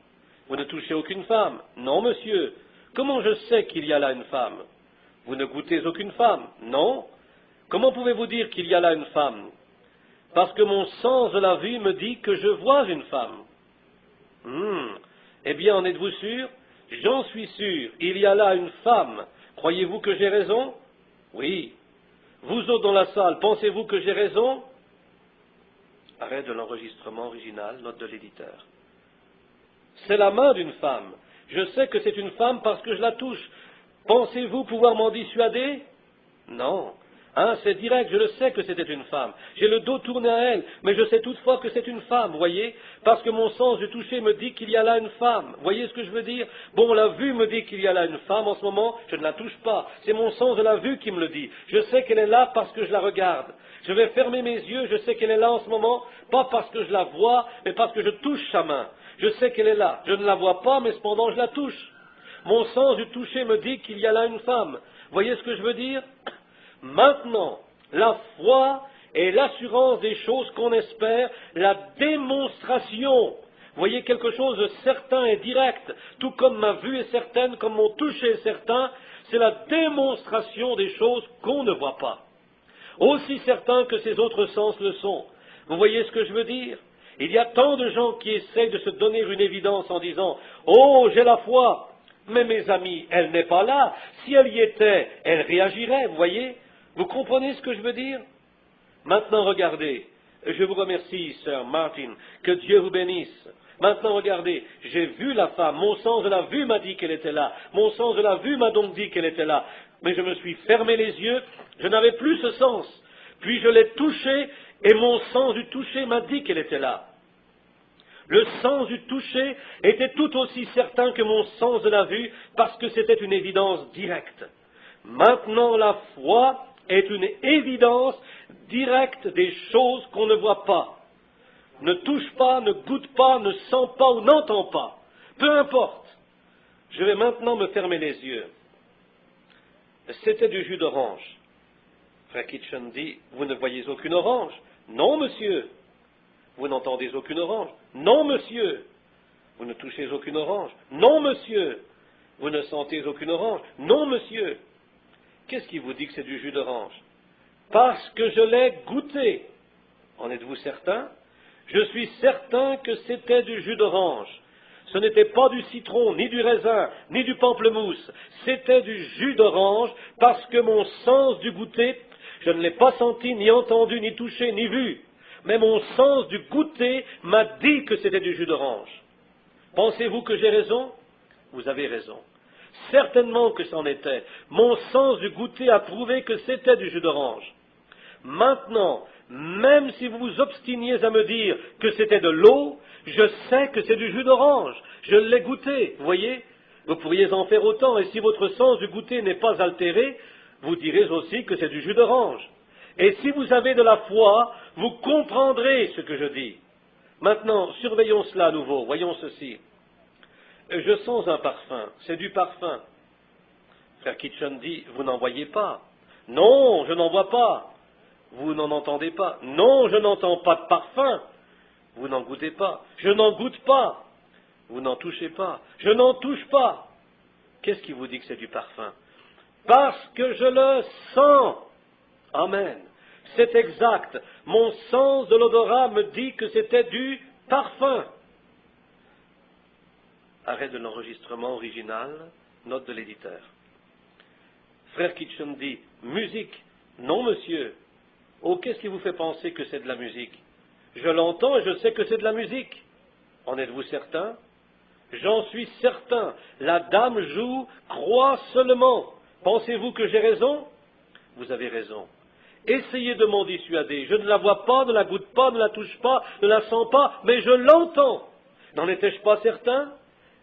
Vous ne touchez aucune femme? Non, monsieur. Comment je sais qu'il y a là une femme? Vous ne goûtez aucune femme? Non. Comment pouvez-vous dire qu'il y a là une femme? Parce que mon sens de la vue me dit que je vois une femme. Eh bien, en êtes-vous sûr? J'en suis sûr. Il y a là une femme. Croyez-vous que j'ai raison? Oui. Vous autres dans la salle, pensez-vous que j'ai raison? Arrêt de l'enregistrement original, note de l'éditeur. C'est la main d'une femme. Je sais que c'est une femme parce que je la touche. Pensez-vous pouvoir m'en dissuader? Non. C'est direct, je le sais que c'était une femme. J'ai le dos tourné à elle, mais je sais toutefois que c'est une femme, voyez? Parce que mon sens du toucher me dit qu'il y a là une femme. Voyez ce que je veux dire? Bon, la vue me dit qu'il y a là une femme en ce moment, je ne la touche pas. C'est mon sens de la vue qui me le dit. Je sais qu'elle est là parce que je la regarde. Je vais fermer mes yeux, je sais qu'elle est là en ce moment, pas parce que je la vois, mais parce que je touche sa main. Je sais qu'elle est là. Je ne la vois pas, mais cependant je la touche. Mon sens du toucher me dit qu'il y a là une femme. Voyez ce que je veux dire? Maintenant, la foi est l'assurance des choses qu'on espère, la démonstration. Voyez quelque chose de certain et direct, tout comme ma vue est certaine, comme mon toucher est certain, c'est la démonstration des choses qu'on ne voit pas. Aussi certain que ces autres sens le sont. Vous voyez ce que je veux dire? Il y a tant de gens qui essayent de se donner une évidence en disant « Oh, j'ai la foi !» Mais mes amis, elle n'est pas là. Si elle y était, elle réagirait, vous voyez? Vous comprenez ce que je veux dire? Maintenant, regardez. Je vous remercie, Sir Martin. Que Dieu vous bénisse. Maintenant, regardez. J'ai vu la femme. Mon sens de la vue m'a dit qu'elle était là. Mon sens de la vue m'a donc dit qu'elle était là. Mais je me suis fermé les yeux. Je n'avais plus ce sens. Puis je l'ai touchée et mon sens du toucher m'a dit qu'elle était là. Le sens du toucher était tout aussi certain que mon sens de la vue parce que c'était une évidence directe. Maintenant, la foi est une évidence directe des choses qu'on ne voit pas. Ne touche pas, ne goûte pas, ne sent pas ou n'entend pas. Peu importe. Je vais maintenant me fermer les yeux. C'était du jus d'orange. Frère Kitchen dit, vous ne voyez aucune orange? Non, monsieur. Vous n'entendez aucune orange? Non, monsieur. Vous ne touchez aucune orange? Non, monsieur. Vous ne sentez aucune orange? Non, monsieur. Qu'est-ce qui vous dit que c'est du jus d'orange? Parce que je l'ai goûté. En êtes-vous certain? Je suis certain que c'était du jus d'orange. Ce n'était pas du citron, ni du raisin, ni du pamplemousse. C'était du jus d'orange parce que mon sens du goûter, je ne l'ai pas senti, ni entendu, ni touché, ni vu. Mais mon sens du goûter m'a dit que c'était du jus d'orange. Pensez-vous que j'ai raison? Vous avez raison. Certainement que c'en était. Mon sens du goûter a prouvé que c'était du jus d'orange. Maintenant, même si vous vous obstiniez à me dire que c'était de l'eau, je sais que c'est du jus d'orange. Je l'ai goûté, vous voyez? Vous pourriez en faire autant, et si votre sens du goûter n'est pas altéré, vous direz aussi que c'est du jus d'orange. Et si vous avez de la foi, vous comprendrez ce que je dis. Maintenant, surveillons cela à nouveau, voyons ceci. Je sens un parfum, c'est du parfum. Frère Kitchen dit, vous n'en voyez pas. Non, je n'en vois pas. Vous n'en entendez pas. Non, je n'entends pas de parfum. Vous n'en goûtez pas. Je n'en goûte pas. Vous n'en touchez pas. Je n'en touche pas. Qu'est-ce qui vous dit que c'est du parfum? Parce que je le sens. Amen. C'est exact. Mon sens de l'odorat me dit que c'était du parfum. Arrêt de l'enregistrement original, note de l'éditeur. Frère Kitchen dit, musique. Non, monsieur. Oh, qu'est-ce qui vous fait penser que c'est de la musique? Je l'entends et je sais que c'est de la musique. En êtes-vous certain? J'en suis certain. La dame joue, croit seulement. Pensez-vous que j'ai raison? Vous avez raison. Essayez de m'en dissuader. Je ne la vois pas, ne la goûte pas, ne la touche pas, ne la sens pas, mais je l'entends. N'en étais-je pas certain?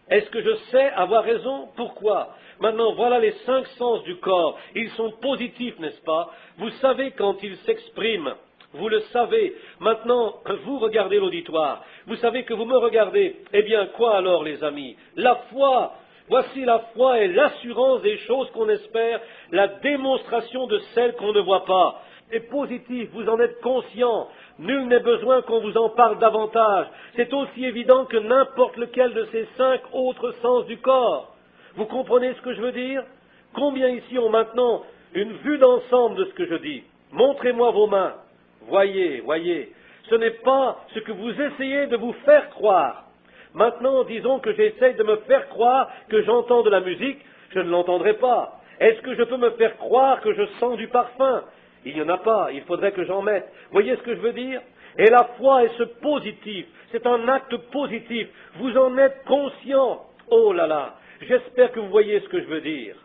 Est-ce que je sais avoir raison? Pourquoi? Maintenant, voilà les 5 sens du corps. Ils sont positifs, n'est-ce pas? Vous savez quand ils s'expriment. Vous le savez. Maintenant, vous regardez l'auditoire. Vous savez que vous me regardez. Eh bien, quoi alors, les amis? La foi. Voici la foi est l'assurance des choses qu'on espère, la démonstration de celles qu'on ne voit pas. C'est positif, vous en êtes conscient. Nul n'est besoin qu'on vous en parle davantage. C'est aussi évident que n'importe lequel de ces 5 autres sens du corps. Vous comprenez ce que je veux dire? Combien ici ont maintenant une vue d'ensemble de ce que je dis? Montrez-moi vos mains. Voyez, voyez. Ce n'est pas ce que vous essayez de vous faire croire. Maintenant, disons que j'essaye de me faire croire que j'entends de la musique, je ne l'entendrai pas. Est-ce que je peux me faire croire que je sens du parfum? Il n'y en a pas, il faudrait que j'en mette. Voyez ce que je veux dire? Et la foi est ce positif, c'est un acte positif. Vous en êtes conscient. Oh là là, j'espère que vous voyez ce que je veux dire.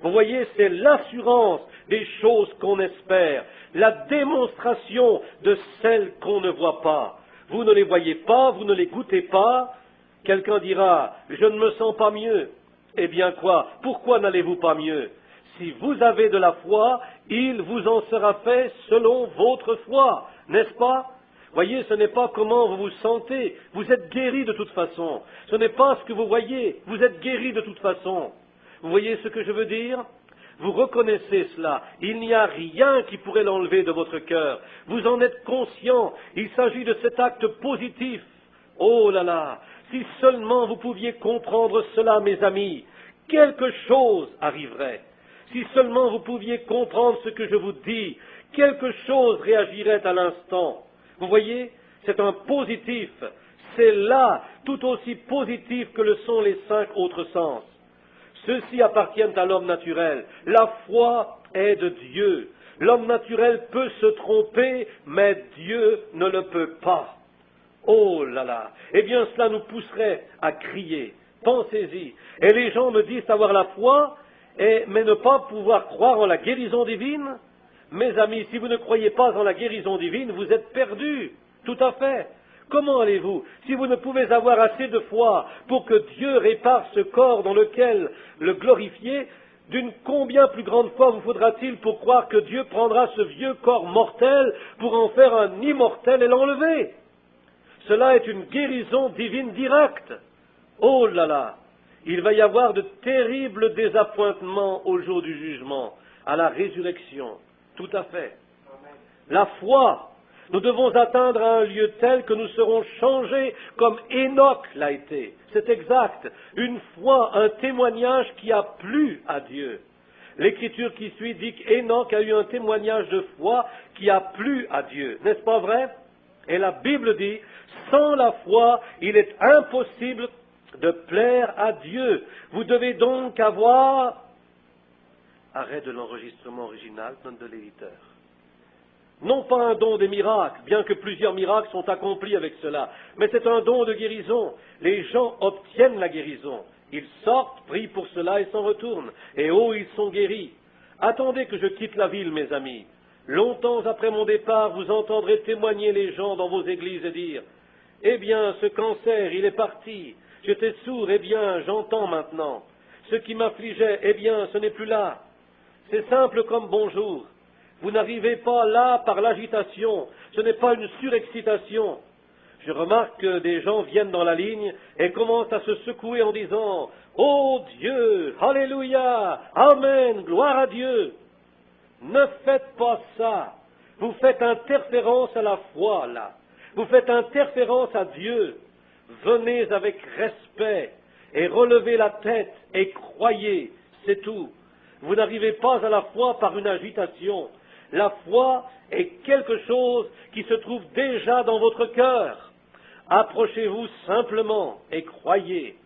Vous voyez, c'est l'assurance des choses qu'on espère, la démonstration de celles qu'on ne voit pas. Vous ne les voyez pas, vous ne les goûtez pas. Quelqu'un dira, je ne me sens pas mieux. Eh bien quoi? Pourquoi n'allez-vous pas mieux? Si vous avez de la foi, il vous en sera fait selon votre foi, n'est-ce pas? Voyez, ce n'est pas comment vous vous sentez, vous êtes guéri de toute façon. Ce n'est pas ce que vous voyez, vous êtes guéri de toute façon. Vous voyez ce que je veux dire? Vous reconnaissez cela. Il n'y a rien qui pourrait l'enlever de votre cœur. Vous en êtes conscient. Il s'agit de cet acte positif. Oh là là! Si seulement vous pouviez comprendre cela, mes amis, quelque chose arriverait. Si seulement vous pouviez comprendre ce que je vous dis, quelque chose réagirait à l'instant. Vous voyez, c'est un positif. C'est là tout aussi positif que le sont les 5 autres sens. Ceux-ci appartiennent à l'homme naturel. La foi est de Dieu. L'homme naturel peut se tromper, mais Dieu ne le peut pas. Oh là là! Eh bien, cela nous pousserait à crier. Pensez-y. Et les gens me disent avoir la foi, mais ne pas pouvoir croire en la guérison divine. Mes amis, si vous ne croyez pas en la guérison divine, vous êtes perdus. Tout à fait. Comment allez-vous? Si vous ne pouvez avoir assez de foi pour que Dieu répare ce corps dans lequel le glorifier, d'une combien plus grande foi vous faudra-t-il pour croire que Dieu prendra ce vieux corps mortel pour en faire un immortel et l'enlever? Cela est une guérison divine directe. Oh là là! Il va y avoir de terribles désappointements au jour du jugement, à la résurrection. Tout à fait. La foi, nous devons atteindre un lieu tel que nous serons changés comme Enoch l'a été. C'est exact. Une foi, un témoignage qui a plu à Dieu. L'écriture qui suit dit qu'Enoch a eu un témoignage de foi qui a plu à Dieu. N'est-ce pas vrai? Et la Bible dit, sans la foi, il est impossible de plaire à Dieu. Vous devez donc avoir... Arrêt de l'enregistrement original, note de l'éditeur. Non pas un don des miracles, bien que plusieurs miracles sont accomplis avec cela, mais c'est un don de guérison. Les gens obtiennent la guérison. Ils sortent, prient pour cela et s'en retournent. Et oh, ils sont guéris. Attendez que je quitte la ville, mes amis. Longtemps après mon départ, vous entendrez témoigner les gens dans vos églises et dire « Eh bien, ce cancer, il est parti. J'étais sourd, eh bien, j'entends maintenant. Ce qui m'affligeait, eh bien, ce n'est plus là. » C'est simple comme bonjour. Vous n'arrivez pas là par l'agitation. Ce n'est pas une surexcitation. Je remarque que des gens viennent dans la ligne et commencent à se secouer en disant « Oh Dieu, Alléluia, Amen, gloire à Dieu !» Ne faites pas ça. Vous faites interférence à la foi, là. Vous faites interférence à Dieu. Venez avec respect et relevez la tête et croyez, c'est tout. Vous n'arrivez pas à la foi par une agitation. La foi est quelque chose qui se trouve déjà dans votre cœur. Approchez-vous simplement et croyez.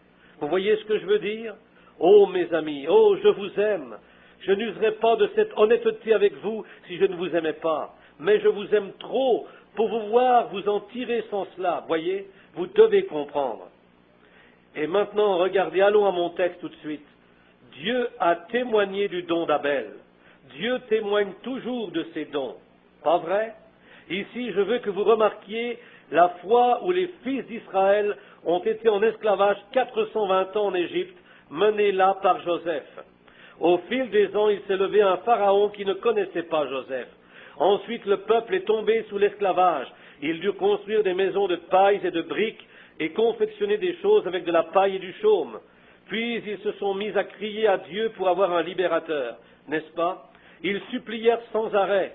Vous voyez ce que je veux dire? Oh mes amis, oh je vous aime. Je n'userais pas de cette honnêteté avec vous si je ne vous aimais pas. Mais je vous aime trop pour vous voir vous en tirer sans cela. Voyez, vous devez comprendre. Et maintenant, regardez, allons à mon texte tout de suite. Dieu a témoigné du don d'Abel. Dieu témoigne toujours de ses dons. Pas vrai? Ici, je veux que vous remarquiez la fois où les fils d'Israël ont été en esclavage 420 ans en Égypte, menés là par Joseph. Au fil des ans, il s'est levé un pharaon qui ne connaissait pas Joseph. Ensuite, le peuple est tombé sous l'esclavage. Ils durent construire des maisons de paille et de briques et confectionner des choses avec de la paille et du chaume. Puis ils se sont mis à crier à Dieu pour avoir un libérateur, n'est-ce pas? Ils supplièrent sans arrêt.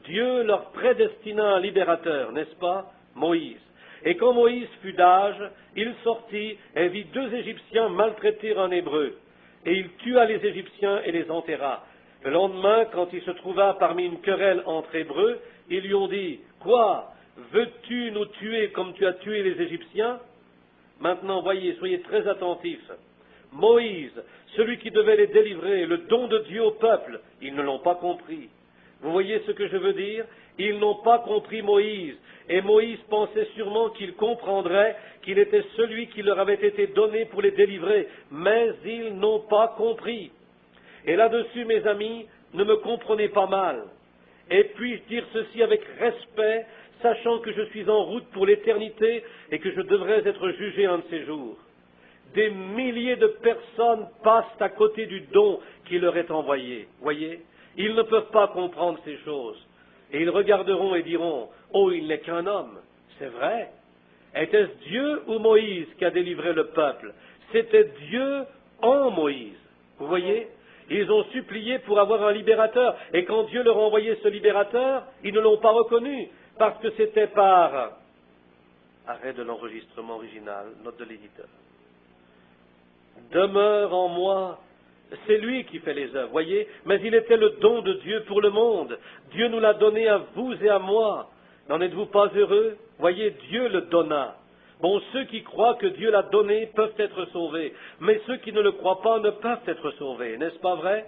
Dieu leur prédestina un libérateur, n'est-ce pas? Moïse. Et quand Moïse fut d'âge, il sortit et vit 2 Égyptiens maltraiter un Hébreu. Et il tua les Égyptiens et les enterra. Le lendemain, quand il se trouva parmi une querelle entre Hébreux, ils lui ont dit, « Quoi? Veux-tu nous tuer comme tu as tué les Égyptiens ?» Maintenant, voyez, soyez très attentifs. Moïse, celui qui devait les délivrer, le don de Dieu au peuple, ils ne l'ont pas compris. Vous voyez ce que je veux dire? Ils n'ont pas compris Moïse. Et Moïse pensait sûrement qu'il comprendrait qu'il était celui qui leur avait été donné pour les délivrer. Mais ils n'ont pas compris. Et là-dessus, mes amis, ne me comprenez pas mal. Et puis-je dire ceci avec respect, sachant que je suis en route pour l'éternité et que je devrais être jugé un de ces jours. Des milliers de personnes passent à côté du don qui leur est envoyé. Voyez, ils ne peuvent pas comprendre ces choses. Et ils regarderont et diront, « Oh, il n'est qu'un homme. » C'est vrai. Était-ce Dieu ou Moïse qui a délivré le peuple? C'était Dieu en Moïse. Vous voyez? Ils ont supplié pour avoir un libérateur. Et quand Dieu leur a envoyé ce libérateur, ils ne l'ont pas reconnu. Parce que c'était par... Arrêt de l'enregistrement original, note de l'éditeur. Demeure en moi, c'est lui qui fait les œuvres, voyez, mais il était le don de Dieu pour le monde. Dieu nous l'a donné à vous et à moi. N'en êtes-vous pas heureux? Voyez, Dieu le donna. Bon, ceux qui croient que Dieu l'a donné peuvent être sauvés, mais ceux qui ne le croient pas ne peuvent être sauvés, n'est-ce pas vrai?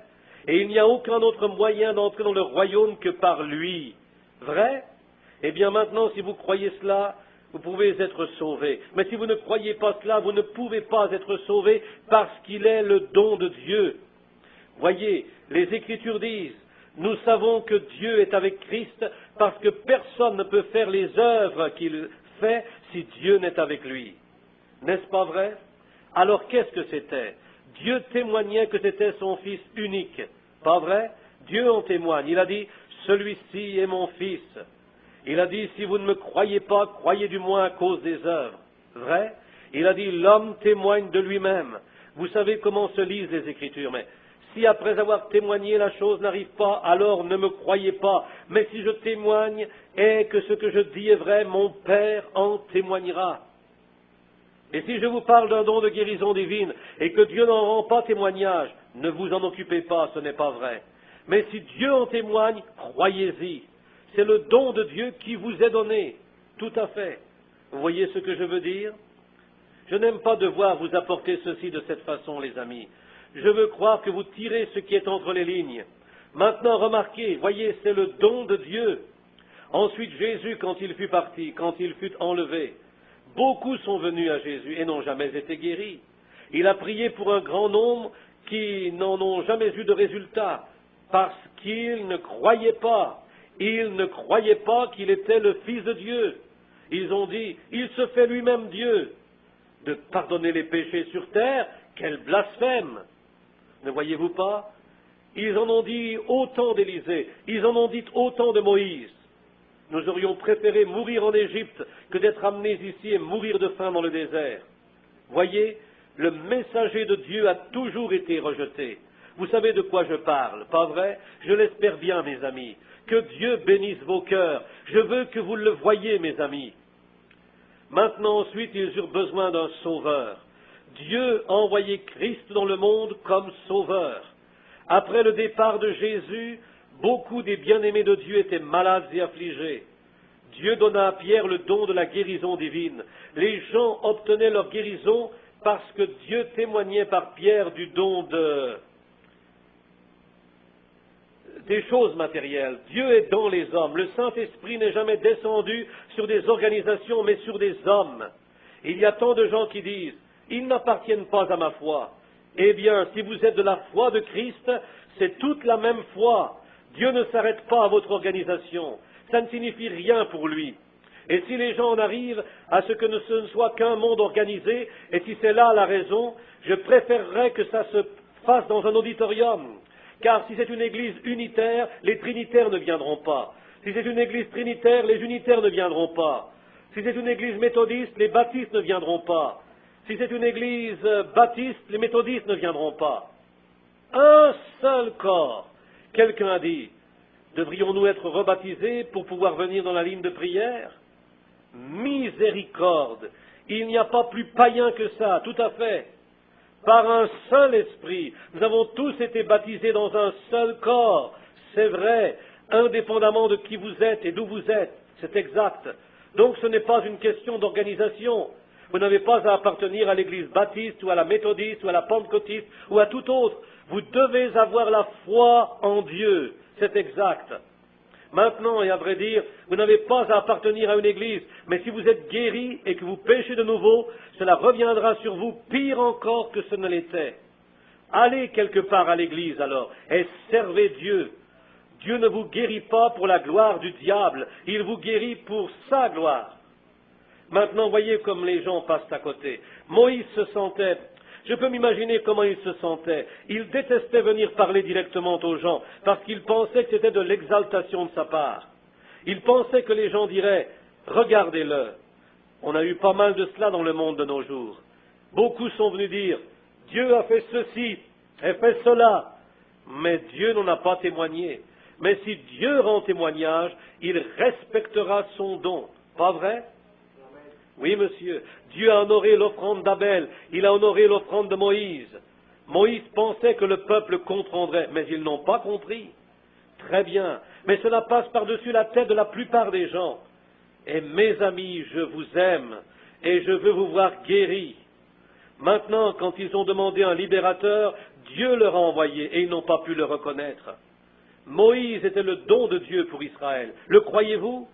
Et il n'y a aucun autre moyen d'entrer dans le royaume que par lui. Vrai? Eh bien maintenant, si vous croyez cela, vous pouvez être sauvés. Mais si vous ne croyez pas cela, vous ne pouvez pas être sauvés parce qu'il est le don de Dieu. Voyez, les Écritures disent, nous savons que Dieu est avec Christ parce que personne ne peut faire les œuvres qu'il fait si Dieu n'est avec lui. N'est-ce pas vrai? Alors qu'est-ce que c'était? Dieu témoignait que c'était son Fils unique. Pas vrai? Dieu en témoigne. Il a dit, celui-ci est mon Fils. Il a dit, si vous ne me croyez pas, croyez du moins à cause des œuvres. Vrai? Il a dit, l'homme témoigne de lui-même. Vous savez comment se lisent les Écritures, mais si après avoir témoigné la chose n'arrive pas, alors ne me croyez pas. Mais si je témoigne et que ce que je dis est vrai, mon Père en témoignera. Et si je vous parle d'un don de guérison divine et que Dieu n'en rend pas témoignage, ne vous en occupez pas, ce n'est pas vrai. Mais si Dieu en témoigne, croyez-y. C'est le don de Dieu qui vous est donné. Tout à fait. Vous voyez ce que je veux dire? Je n'aime pas devoir vous apporter ceci de cette façon, les amis. Je veux croire que vous tirez ce qui est entre les lignes. Maintenant, remarquez, voyez, c'est le don de Dieu. Ensuite, Jésus, quand il fut parti, quand il fut enlevé, beaucoup sont venus à Jésus et n'ont jamais été guéris. Il a prié pour un grand nombre qui n'en ont jamais eu de résultat, parce qu'ils ne croyaient pas. Ils ne croyaient pas qu'il était le Fils de Dieu. Ils ont dit, il se fait lui-même Dieu. De pardonner les péchés sur terre, quel blasphème! Ne voyez-vous pas? Ils en ont dit autant d'Élisée, ils en ont dit autant de Moïse. Nous aurions préféré mourir en Égypte que d'être amenés ici et mourir de faim dans le désert. Voyez, le messager de Dieu a toujours été rejeté. Vous savez de quoi je parle, pas vrai? Je l'espère bien, mes amis. Que Dieu bénisse vos cœurs. Je veux que vous le voyiez, mes amis. Maintenant, ensuite, ils eurent besoin d'un sauveur. Dieu a envoyé Christ dans le monde comme sauveur. Après le départ de Jésus, beaucoup des bien-aimés de Dieu étaient malades et affligés. Dieu donna à Pierre le don de la guérison divine. Les gens obtenaient leur guérison parce que Dieu témoignait par Pierre du don des choses matérielles. Dieu est dans les hommes. Le Saint-Esprit n'est jamais descendu sur des organisations, mais sur des hommes. Il y a tant de gens qui disent, ils n'appartiennent pas à ma foi. Eh bien, si vous êtes de la foi de Christ, c'est toute la même foi. Dieu ne s'arrête pas à votre organisation. Ça ne signifie rien pour lui. Et si les gens en arrivent à ce que ce ne soit qu'un monde organisé, et si c'est là la raison, je préférerais que ça se fasse dans un auditorium. Car si c'est une église unitaire, les trinitaires ne viendront pas. Si c'est une église trinitaire, les unitaires ne viendront pas. Si c'est une église méthodiste, les baptistes ne viendront pas. Si c'est une église baptiste, les méthodistes ne viendront pas. Un seul corps. Quelqu'un a dit, devrions-nous être rebaptisés pour pouvoir venir dans la ligne de prière? Miséricorde. Il n'y a pas plus païen que ça, tout à fait. Par un seul esprit, nous avons tous été baptisés dans un seul corps. C'est vrai, indépendamment de qui vous êtes et d'où vous êtes. C'est exact. Donc ce n'est pas une question d'organisation. Vous n'avez pas à appartenir à l'église baptiste ou à la méthodiste ou à la pentecôtiste ou à tout autre. Vous devez avoir la foi en Dieu. C'est exact. Maintenant, et à vrai dire, vous n'avez pas à appartenir à une église, mais si vous êtes guéri et que vous péchez de nouveau, cela reviendra sur vous pire encore que ce ne l'était. Allez quelque part à l'église alors et servez Dieu. Dieu ne vous guérit pas pour la gloire du diable, il vous guérit pour sa gloire. Maintenant, voyez comme les gens passent à côté. Moïse se sentait, je peux m'imaginer comment il se sentait. Il détestait venir parler directement aux gens, parce qu'il pensait que c'était de l'exaltation de sa part. Il pensait que les gens diraient, regardez-le. On a eu pas mal de cela dans le monde de nos jours. Beaucoup sont venus dire, Dieu a fait ceci, et fait cela. Mais Dieu n'en a pas témoigné. Mais si Dieu rend témoignage, il respectera son don. Pas vrai? Oui, monsieur. Dieu a honoré l'offrande d'Abel. Il a honoré l'offrande de Moïse. Moïse pensait que le peuple comprendrait, mais ils n'ont pas compris. Très bien. Mais cela passe par-dessus la tête de la plupart des gens. Et mes amis, je vous aime et je veux vous voir guéris. Maintenant, quand ils ont demandé un libérateur, Dieu leur a envoyé et ils n'ont pas pu le reconnaître. Moïse était le don de Dieu pour Israël. Le croyez-vous?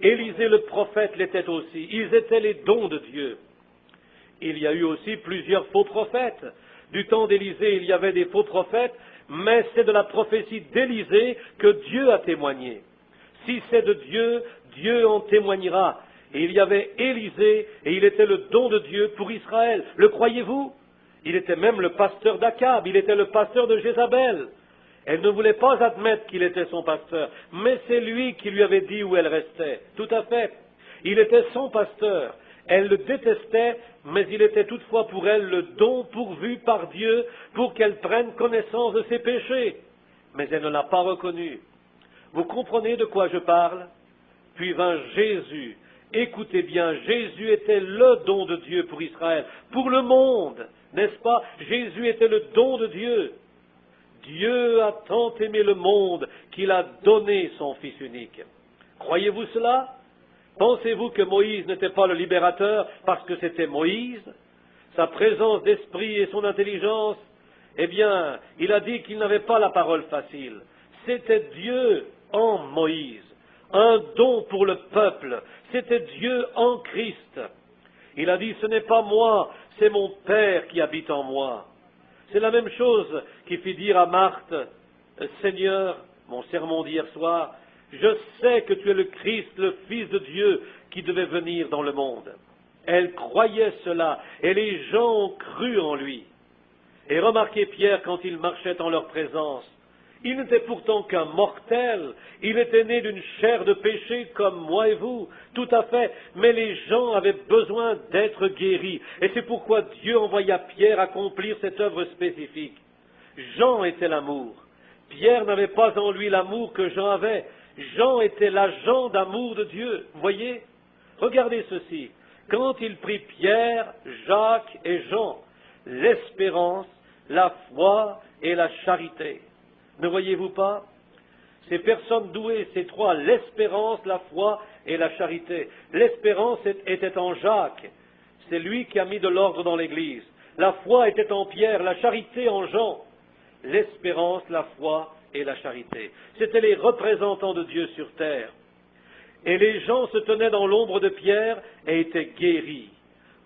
Élisée le prophète l'était aussi. Ils étaient les dons de Dieu. Il y a eu aussi plusieurs faux prophètes. Du temps d'Élisée, il y avait des faux prophètes, mais c'est de la prophétie d'Élisée que Dieu a témoigné. Si c'est de Dieu, Dieu en témoignera. Et il y avait Élisée, et il était le don de Dieu pour Israël. Le croyez-vous? Il était même le pasteur d'Akab, il était le pasteur de Jézabel. Elle ne voulait pas admettre qu'il était son pasteur, mais c'est lui qui lui avait dit où elle restait. Tout à fait. Il était son pasteur. Elle le détestait, mais il était toutefois pour elle le don pourvu par Dieu pour qu'elle prenne connaissance de ses péchés. Mais elle ne l'a pas reconnu. Vous comprenez de quoi je parle? Puis vint Jésus. Écoutez bien, Jésus était le don de Dieu pour Israël, pour le monde, n'est-ce pas? Jésus était le don de Dieu. Dieu a tant aimé le monde qu'il a donné son Fils unique. Croyez-vous cela? Pensez-vous que Moïse n'était pas le libérateur parce que c'était Moïse? Sa présence d'esprit et son intelligence, eh bien, il a dit qu'il n'avait pas la parole facile. C'était Dieu en Moïse, un don pour le peuple. C'était Dieu en Christ. Il a dit, ce n'est pas moi, c'est mon Père qui habite en moi. C'est la même chose qui fit dire à Marthe, Seigneur, mon sermon d'hier soir, je sais que tu es le Christ, le Fils de Dieu, qui devait venir dans le monde. Elle croyait cela, et les gens ont cru en lui. Et remarquez Pierre quand il marchait en leur présence. Il n'était pourtant qu'un mortel, il était né d'une chair de péché comme moi et vous, tout à fait, mais les gens avaient besoin d'être guéris, et c'est pourquoi Dieu envoya Pierre accomplir cette œuvre spécifique. Jean était l'amour. Pierre n'avait pas en lui l'amour que Jean avait. Jean était l'agent d'amour de Dieu. Voyez? Regardez ceci. Quand il prit Pierre, Jacques et Jean, l'espérance, la foi et la charité. Ne voyez-vous pas? Ces personnes douées, ces trois, l'espérance, la foi et la charité. L'espérance était en Jacques. C'est lui qui a mis de l'ordre dans l'Église. La foi était en Pierre, la charité en Jean. L'espérance, la foi et la charité. C'étaient les représentants de Dieu sur terre. Et les gens se tenaient dans l'ombre de Pierre et étaient guéris.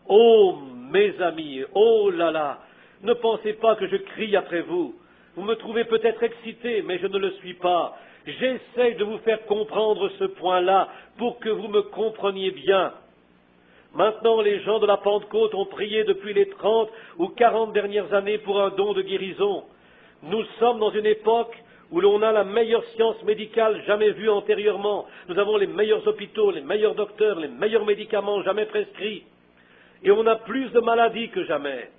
Oh, mes amis, oh là là, ne pensez pas que je crie après vous. Vous me trouvez peut-être excité, mais je ne le suis pas. J'essaie de vous faire comprendre ce point-là pour que vous me compreniez bien. Maintenant, les gens de la Pentecôte ont prié depuis les 30 ou 40 dernières années pour un don de guérison. Nous sommes dans une époque où l'on a la meilleure science médicale jamais vue antérieurement. Nous avons les meilleurs hôpitaux, les meilleurs docteurs, les meilleurs médicaments jamais prescrits. Et on a plus de maladies que jamais.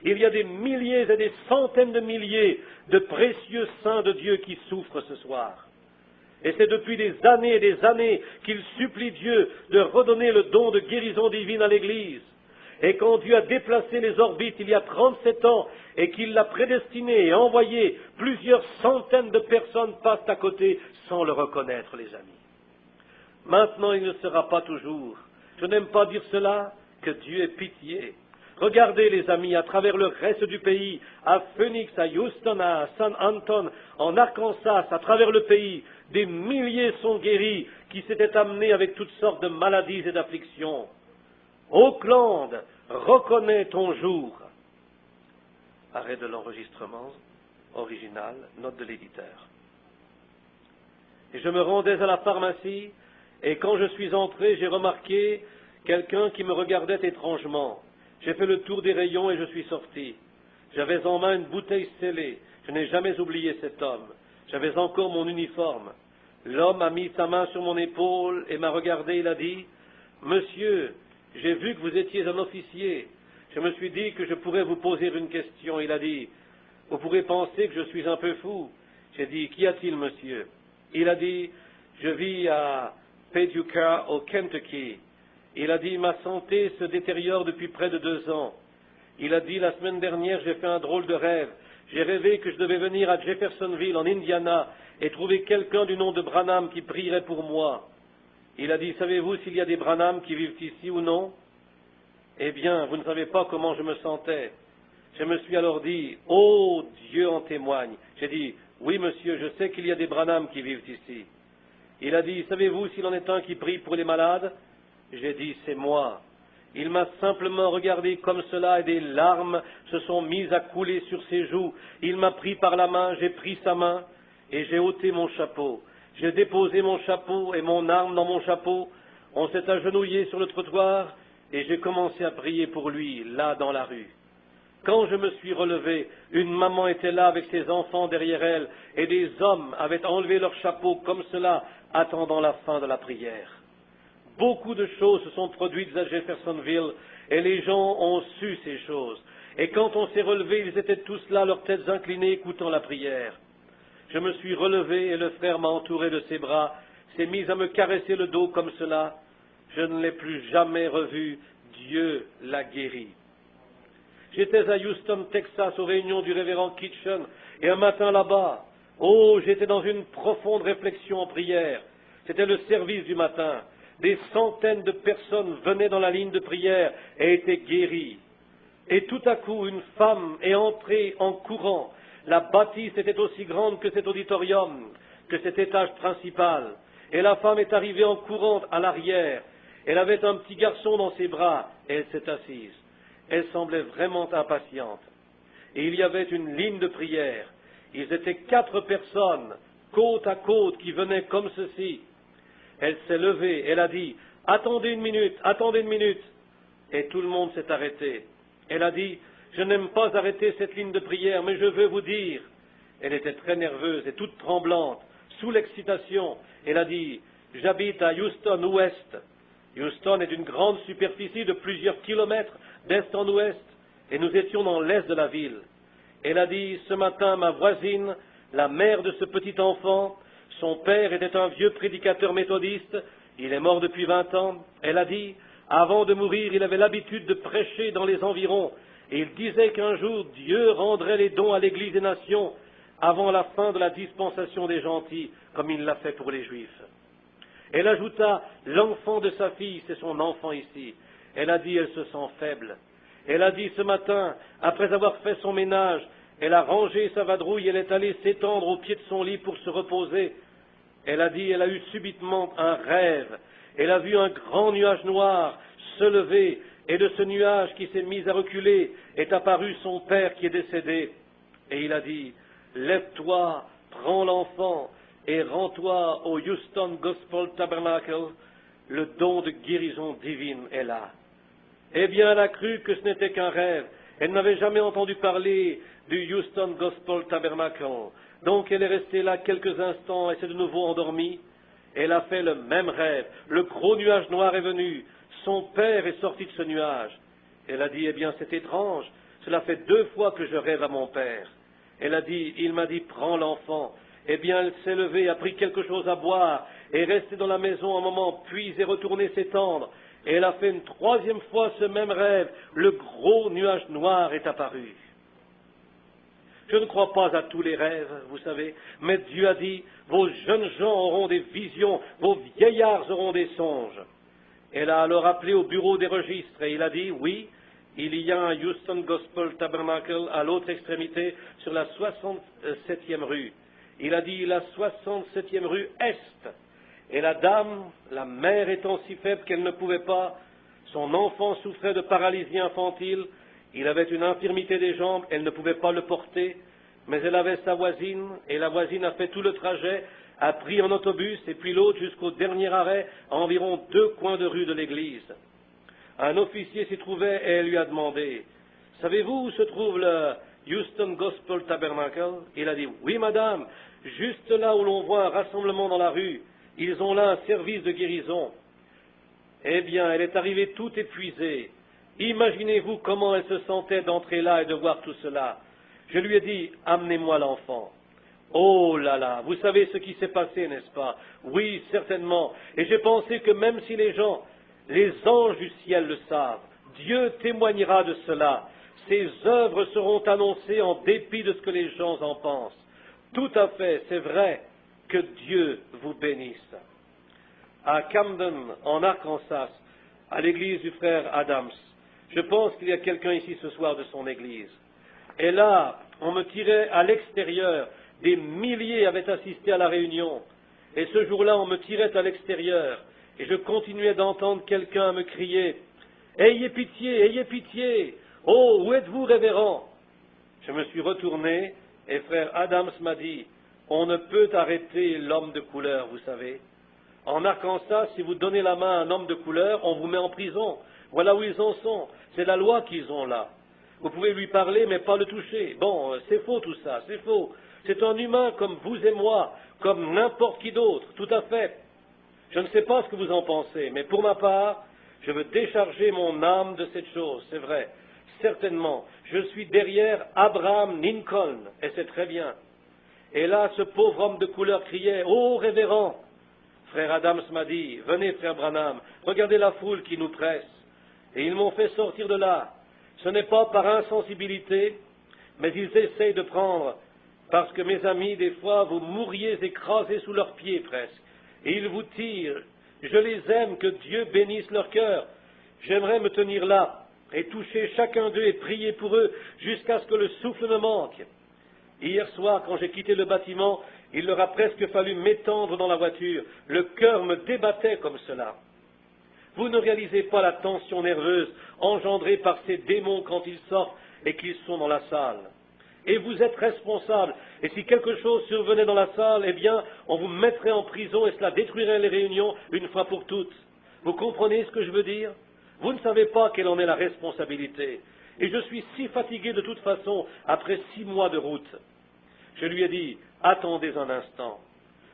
Il y a des milliers et des centaines de milliers de précieux saints de Dieu qui souffrent ce soir. Et c'est depuis des années et des années qu'ils supplient Dieu de redonner le don de guérison divine à l'Église. Et quand Dieu a déplacé les orbites il y a 37 ans et qu'il l'a prédestiné et envoyé, plusieurs centaines de personnes passent à côté sans le reconnaître, les amis. Maintenant, il ne sera pas toujours, je n'aime pas dire cela, que Dieu ait pitié. Regardez, les amis, à travers le reste du pays, à Phoenix, à Houston, à San Antonio, en Arkansas, à travers le pays, des milliers sont guéris qui s'étaient amenés avec toutes sortes de maladies et d'afflictions. Oakland, reconnais ton jour. Arrêt de l'enregistrement original, note de l'éditeur. Et je me rendais à la pharmacie, et quand je suis entré, j'ai remarqué quelqu'un qui me regardait étrangement. J'ai fait le tour des rayons et je suis sorti. J'avais en main une bouteille scellée. Je n'ai jamais oublié cet homme. J'avais encore mon uniforme. L'homme a mis sa main sur mon épaule et m'a regardé. Il a dit, « Monsieur, j'ai vu que vous étiez un officier. Je me suis dit que je pourrais vous poser une question. » Il a dit, « Vous pourrez penser que je suis un peu fou. » J'ai dit, « Qu'y a-t-il, monsieur ?» Il a dit, « Je vis à Paducah, au Kentucky. » Il a dit, « Ma santé se détériore depuis près de 2 ans. » Il a dit, « La semaine dernière, j'ai fait un drôle de rêve. J'ai rêvé que je devais venir à Jeffersonville, en Indiana, et trouver quelqu'un du nom de Branham qui prierait pour moi. » Il a dit, « Savez-vous s'il y a des Branham qui vivent ici ou non ?» Eh bien, vous ne savez pas comment je me sentais. Je me suis alors dit, « Oh, Dieu en témoigne. » J'ai dit, « Oui, monsieur, je sais qu'il y a des Branham qui vivent ici. » Il a dit, « Savez-vous s'il en est un qui prie pour les malades ?» J'ai dit, « C'est moi. » Il m'a simplement regardé comme cela et des larmes se sont mises à couler sur ses joues. Il m'a pris par la main, j'ai pris sa main et j'ai ôté mon chapeau. J'ai déposé mon chapeau et mon arme dans mon chapeau. On s'est agenouillé sur le trottoir et j'ai commencé à prier pour lui, là dans la rue. Quand je me suis relevé, une maman était là avec ses enfants derrière elle et des hommes avaient enlevé leur chapeau comme cela, attendant la fin de la prière. Beaucoup de choses se sont produites à Jeffersonville et les gens ont su ces choses. Et quand on s'est relevé, ils étaient tous là, leurs têtes inclinées, écoutant la prière. Je me suis relevé et le frère m'a entouré de ses bras, s'est mis à me caresser le dos comme cela. Je ne l'ai plus jamais revu. Dieu l'a guéri. J'étais à Houston, Texas, aux réunions du révérend Kitchen, et un matin là-bas, j'étais dans une profonde réflexion en prière. C'était le service du matin. Des centaines de personnes venaient dans la ligne de prière et étaient guéries. Et tout à coup, une femme est entrée en courant. La bâtisse était aussi grande que cet auditorium, que cet étage principal. Et la femme est arrivée en courant à l'arrière. Elle avait un petit garçon dans ses bras et elle s'est assise. Elle semblait vraiment impatiente. Et il y avait une ligne de prière. Ils étaient 4 personnes, côte à côte, qui venaient comme ceci. Elle s'est levée, elle a dit, « Attendez une minute. » Et tout le monde s'est arrêté. Elle a dit, « Je n'aime pas arrêter cette ligne de prière, mais je veux vous dire. » Elle était très nerveuse et toute tremblante, sous l'excitation. Elle a dit, « J'habite à Houston Ouest. » Houston est d'une grande superficie de plusieurs kilomètres d'est en ouest, et nous étions dans l'est de la ville. Elle a dit, « Ce matin, ma voisine, la mère de ce petit enfant, son père était un vieux prédicateur méthodiste, il est mort depuis 20 ans. Elle a dit, avant de mourir, il avait l'habitude de prêcher dans les environs, et il disait qu'un jour Dieu rendrait les dons à l'Église des nations avant la fin de la dispensation des gentils, comme il l'a fait pour les Juifs. Elle ajouta, l'enfant de sa fille, c'est son enfant ici. Elle a dit, elle se sent faible. Elle a dit, ce matin, après avoir fait son ménage, elle a rangé sa vadrouille, elle est allée s'étendre au pied de son lit pour se reposer. Elle a dit, elle a eu subitement un rêve. Elle a vu un grand nuage noir se lever, et de ce nuage qui s'est mis à reculer est apparu son père qui est décédé. Et il a dit, lève-toi, prends l'enfant, et rends-toi au Houston Gospel Tabernacle. Le don de guérison divine est là. Eh bien, elle a cru que ce n'était qu'un rêve. Elle n'avait jamais entendu parler du Houston Gospel Tabernacle. Donc elle est restée là quelques instants et s'est de nouveau endormie. Elle a fait le même rêve. Le gros nuage noir est venu. Son père est sorti de ce nuage. Elle a dit, eh bien, c'est étrange, cela fait 2 fois que je rêve à mon père. Elle a dit, il m'a dit, prends l'enfant. Eh bien, elle s'est levée, a pris quelque chose à boire, est restée dans la maison un moment, puis est retournée s'étendre. Et elle a fait une 3e fois ce même rêve. Le gros nuage noir est apparu. Je ne crois pas à tous les rêves, vous savez, mais Dieu a dit, vos jeunes gens auront des visions, vos vieillards auront des songes. Elle a alors appelé au bureau des registres et il a dit, oui, il y a un Houston Gospel Tabernacle à l'autre extrémité sur la 67e rue. Il a dit la 67e rue Est. Et la dame, la mère étant si faible qu'elle ne pouvait pas, son enfant souffrait de paralysie infantile, il avait une infirmité des jambes, elle ne pouvait pas le porter, mais elle avait sa voisine, et la voisine a fait tout le trajet, a pris un autobus, et puis l'autre jusqu'au dernier arrêt, à environ 2 coins de rue de l'église. Un officier s'y trouvait et elle lui a demandé, « Savez-vous où se trouve le Houston Gospel Tabernacle ?» Il a dit, « Oui, madame, juste là où l'on voit un rassemblement dans la rue. Ils ont là un service de guérison. » Eh bien, elle est arrivée toute épuisée. Imaginez-vous comment elle se sentait d'entrer là et de voir tout cela. Je lui ai dit, « Amenez-moi l'enfant. » Oh là là, vous savez ce qui s'est passé, n'est-ce pas? Oui, certainement. Et j'ai pensé que même si les gens, les anges du ciel le savent, Dieu témoignera de cela. Ses œuvres seront annoncées en dépit de ce que les gens en pensent. Tout à fait, c'est vrai. Que Dieu vous bénisse. À Camden, en Arkansas, à l'église du frère Adams, je pense qu'il y a quelqu'un ici ce soir de son église. Et là, on me tirait à l'extérieur. Des milliers avaient assisté à la réunion. Et ce jour-là, on me tirait à l'extérieur. Et je continuais d'entendre quelqu'un me crier, « Ayez pitié, ayez pitié! Oh, où êtes-vous, révérend ?» Je me suis retourné et frère Adams m'a dit, « On ne peut arrêter l'homme de couleur, vous savez. En Arkansas, si vous donnez la main à un homme de couleur, on vous met en prison. Voilà où ils en sont. C'est la loi qu'ils ont là. Vous pouvez lui parler, mais pas le toucher. Bon, c'est faux tout ça, c'est faux. C'est un humain comme vous et moi, comme n'importe qui d'autre, tout à fait. Je ne sais pas ce que vous en pensez, mais pour ma part, je veux décharger mon âme de cette chose, c'est vrai. Certainement, je suis derrière Abraham Lincoln, et c'est très bien. Et là, ce pauvre homme de couleur criait, « Oh, révérend !» Frère Adams m'a dit, « Venez, frère Branham, regardez la foule qui nous presse. » Et ils m'ont fait sortir de là. Ce n'est pas par insensibilité, mais ils essayent de prendre, parce que mes amis, des fois, vous mourriez écrasés sous leurs pieds presque. Et ils vous tirent. Je les aime, que Dieu bénisse leur cœur. J'aimerais me tenir là et toucher chacun d'eux et prier pour eux jusqu'à ce que le souffle me manque. Hier soir, quand j'ai quitté le bâtiment, il leur a presque fallu m'étendre dans la voiture. Le cœur me débattait comme cela. Vous ne réalisez pas la tension nerveuse engendrée par ces démons quand ils sortent et qu'ils sont dans la salle. Et vous êtes responsable. Et si quelque chose survenait dans la salle, eh bien, on vous mettrait en prison et cela détruirait les réunions une fois pour toutes. Vous comprenez ce que je veux dire? Vous ne savez pas quelle en est la responsabilité. Et je suis si fatigué de toute façon après 6 mois de route. Je lui ai dit, attendez un instant.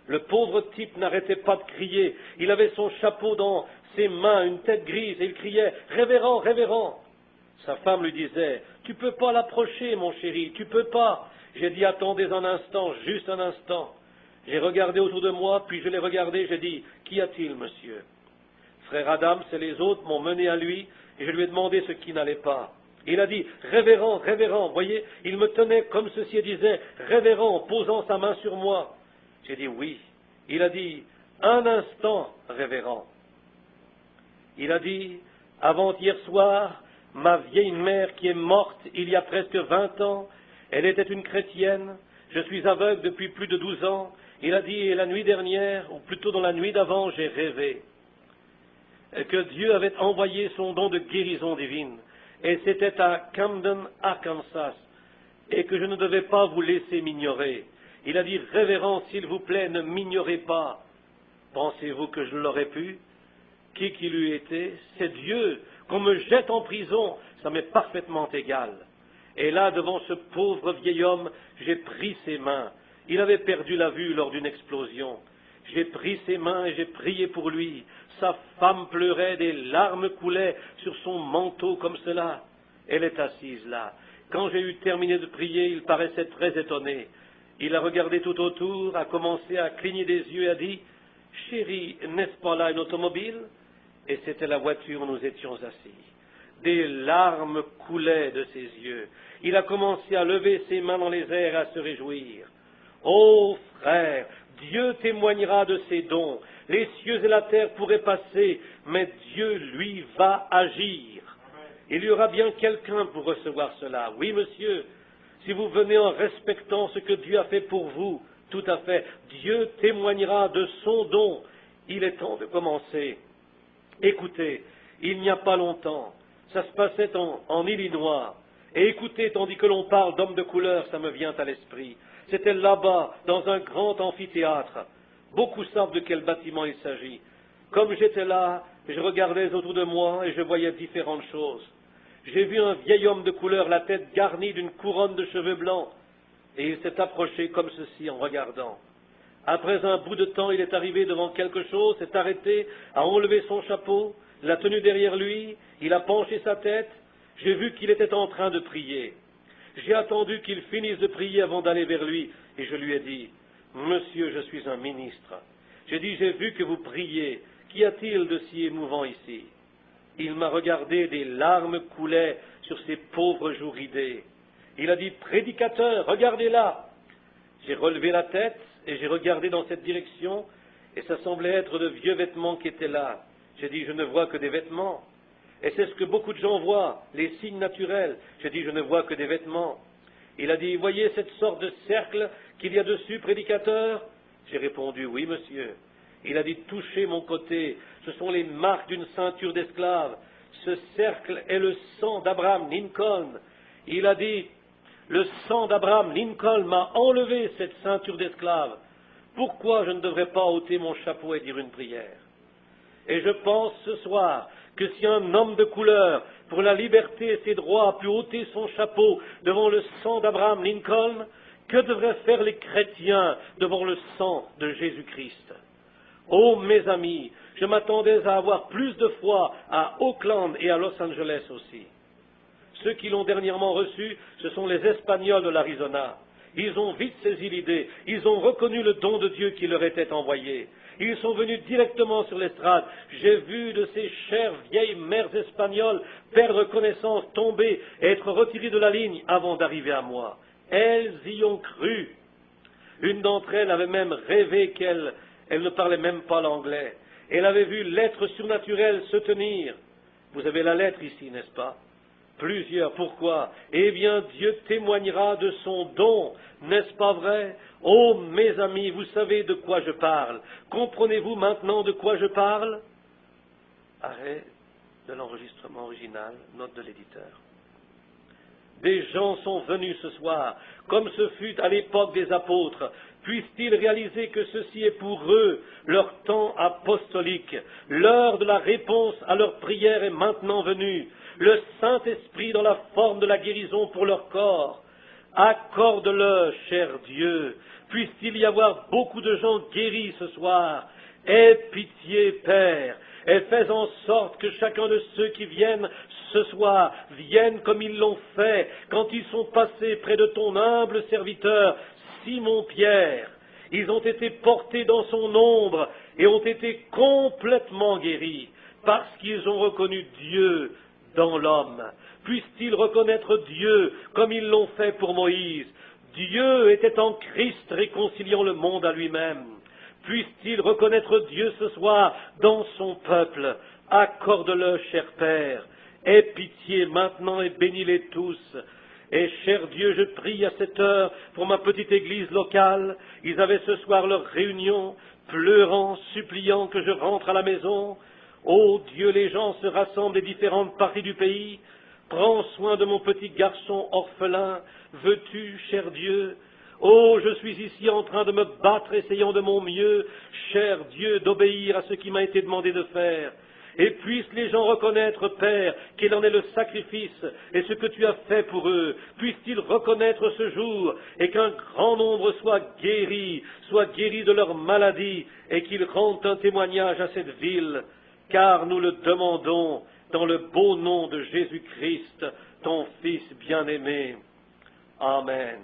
Le pauvre type n'arrêtait pas de crier. Il avait son chapeau dans ses mains, une tête grise, et il criait, révérend, révérend. Sa femme lui disait, tu peux pas l'approcher, mon chéri, tu peux pas. J'ai dit, attendez un instant, juste un instant. J'ai regardé autour de moi, puis je l'ai regardé, j'ai dit, qu'y a-t-il, monsieur? Frère Adams et les autres m'ont mené à lui, et je lui ai demandé ce qui n'allait pas. Il a dit, révérend, révérend, voyez, il me tenait comme ceci et disait, révérend, en posant sa main sur moi. J'ai dit, oui. Il a dit, un instant, révérend. Il a dit, avant-hier soir, ma vieille mère qui est morte il y a presque 20 ans, elle était une chrétienne, je suis aveugle depuis plus de 12 ans. Il a dit, et la nuit dernière, ou plutôt dans la nuit d'avant, j'ai rêvé que Dieu avait envoyé son don de guérison divine. Et c'était à Camden, Arkansas, et que je ne devais pas vous laisser m'ignorer. Il a dit, révérend, s'il vous plaît, ne m'ignorez pas. Pensez-vous que je l'aurais pu? Qui qu'il eût été, c'est Dieu. Qu'on me jette en prison, ça m'est parfaitement égal. Et là, devant ce pauvre vieil homme, j'ai pris ses mains. Il avait perdu la vue lors d'une explosion. J'ai pris ses mains et j'ai prié pour lui. Sa femme pleurait, des larmes coulaient sur son manteau comme cela. Elle est assise là. Quand j'ai eu terminé de prier, il paraissait très étonné. Il a regardé tout autour, a commencé à cligner des yeux et a dit « Chérie, n'est-ce pas là une automobile ?» Et c'était la voiture où nous étions assis. Des larmes coulaient de ses yeux. Il a commencé à lever ses mains dans les airs et à se réjouir. Ô frère, Dieu témoignera de ses dons. Les cieux et la terre pourraient passer, mais Dieu, lui, va agir. Il y aura bien quelqu'un pour recevoir cela. Oui, monsieur, si vous venez en respectant ce que Dieu a fait pour vous, tout à fait, Dieu témoignera de son don. Il est temps de commencer. Écoutez, il n'y a pas longtemps, ça se passait en Illinois, et écoutez, tandis que l'on parle d'hommes de couleur, ça me vient à l'esprit. C'était là-bas, dans un grand amphithéâtre. Beaucoup savent de quel bâtiment il s'agit. Comme j'étais là, je regardais autour de moi et je voyais différentes choses. J'ai vu un vieil homme de couleur, la tête garnie d'une couronne de cheveux blancs, et il s'est approché comme ceci en regardant. Après un bout de temps, il est arrivé devant quelque chose, s'est arrêté, a enlevé son chapeau, l'a tenu derrière lui, il a penché sa tête, j'ai vu qu'il était en train de prier. J'ai attendu qu'il finisse de prier avant d'aller vers lui, et je lui ai dit, « Monsieur, je suis un ministre. » J'ai dit, « J'ai vu que vous priez. Qu'y a-t-il de si émouvant ici ?» Il m'a regardé, des larmes coulaient sur ses pauvres joues ridées. Il a dit, « Prédicateur, regardez là !» J'ai relevé la tête et j'ai regardé dans cette direction, et ça semblait être de vieux vêtements qui étaient là. J'ai dit, « Je ne vois que des vêtements. » Et c'est ce que beaucoup de gens voient, les signes naturels. J'ai dit, « Je ne vois que des vêtements. » Il a dit, « Voyez cette sorte de cercle qu'il y a dessus, prédicateur ?» J'ai répondu, « Oui, monsieur. » Il a dit, « Touchez mon côté, ce sont les marques d'une ceinture d'esclave. Ce cercle est le sang d'Abraham Lincoln. » Il a dit, « Le sang d'Abraham Lincoln m'a enlevé cette ceinture d'esclave. Pourquoi je ne devrais pas ôter mon chapeau et dire une prière ?» Et je pense ce soir que si un homme de couleur, pour la liberté et ses droits, a pu ôter son chapeau devant le sang d'Abraham Lincoln, que devraient faire les chrétiens devant le sang de Jésus-Christ? Oh, mes amis, je m'attendais à avoir plus de foi à Oakland et à Los Angeles aussi. Ceux qui l'ont dernièrement reçu, ce sont les Espagnols de l'Arizona. Ils ont vite saisi l'idée, ils ont reconnu le don de Dieu qui leur était envoyé. Ils sont venus directement sur l'estrade. J'ai vu de ces chères vieilles mères espagnoles perdre connaissance, tomber et être retirées de la ligne avant d'arriver à moi. Elles y ont cru. Une d'entre elles avait même rêvé qu'elle ne parlait même pas l'anglais. Elle avait vu l'être surnaturel se tenir. Vous avez la lettre ici, n'est-ce pas? Plusieurs. Pourquoi? Eh bien, Dieu témoignera de son don, n'est-ce pas vrai? Oh, mes amis, vous savez de quoi je parle. Comprenez-vous maintenant de quoi je parle? Arrêt de l'enregistrement original, note de l'éditeur. Des gens sont venus ce soir, comme ce fut à l'époque des apôtres. Puissent-ils réaliser que ceci est pour eux leur temps apostolique. L'heure de la réponse à leur prière est maintenant venue. Le Saint-Esprit dans la forme de la guérison pour leur corps. Accorde-le, cher Dieu. Puisse-t-il y avoir beaucoup de gens guéris ce soir. Aie pitié, Père, et fais en sorte que chacun de ceux qui viennent ce soir viennent comme ils l'ont fait quand ils sont passés près de ton humble serviteur, Simon-Pierre. Ils ont été portés dans son ombre et ont été complètement guéris parce qu'ils ont reconnu Dieu dans l'homme. Puissent-ils reconnaître Dieu comme ils l'ont fait pour Moïse. Dieu était en Christ réconciliant le monde à lui-même. Puissent-ils reconnaître Dieu ce soir dans son peuple. Accorde-le, cher Père. Aie pitié maintenant et bénis-les tous. Et cher Dieu, je prie à cette heure pour ma petite église locale. Ils avaient ce soir leur réunion, pleurant, suppliant que je rentre à la maison. Ô Dieu, les gens se rassemblent des différentes parties du pays. Prends soin de mon petit garçon orphelin. Veux-tu, cher Dieu? Oh, je suis ici en train de me battre, essayant de mon mieux, cher Dieu, d'obéir à ce qui m'a été demandé de faire. Et puissent les gens reconnaître, Père, qu'il en est le sacrifice et ce que tu as fait pour eux. Puissent-ils reconnaître ce jour et qu'un grand nombre soit guéris de leur maladie et qu'ils rendent un témoignage à cette ville, car nous le demandons dans le beau nom de Jésus-Christ, ton Fils bien-aimé. Amen.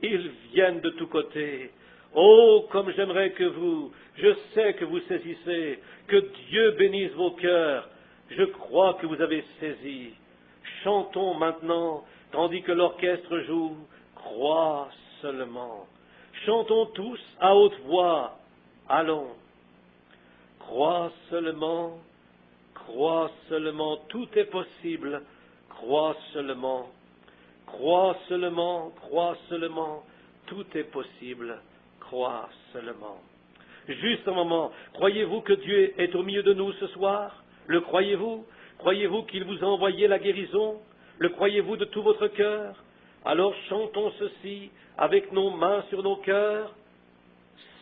Ils viennent de tous côtés. Oh, comme j'aimerais je sais que vous saisissez, que Dieu bénisse vos cœurs. Je crois que vous avez saisi. Chantons maintenant, tandis que l'orchestre joue, crois seulement. Chantons tous à haute voix. Allons. Crois seulement, tout est possible. Crois seulement, tout est possible. Crois seulement. Juste un moment, croyez-vous que Dieu est au milieu de nous ce soir? Le croyez-vous? Croyez-vous qu'il vous a envoyé la guérison? Le croyez-vous de tout votre cœur? Alors chantons ceci avec nos mains sur nos cœurs.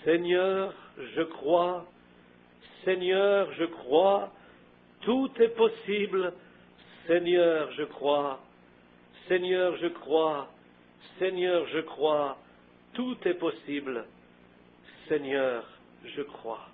Seigneur, je crois. Seigneur, je crois. Tout est possible. Seigneur, je crois. Seigneur, je crois. Seigneur, je crois. Tout est possible. Seigneur, je crois.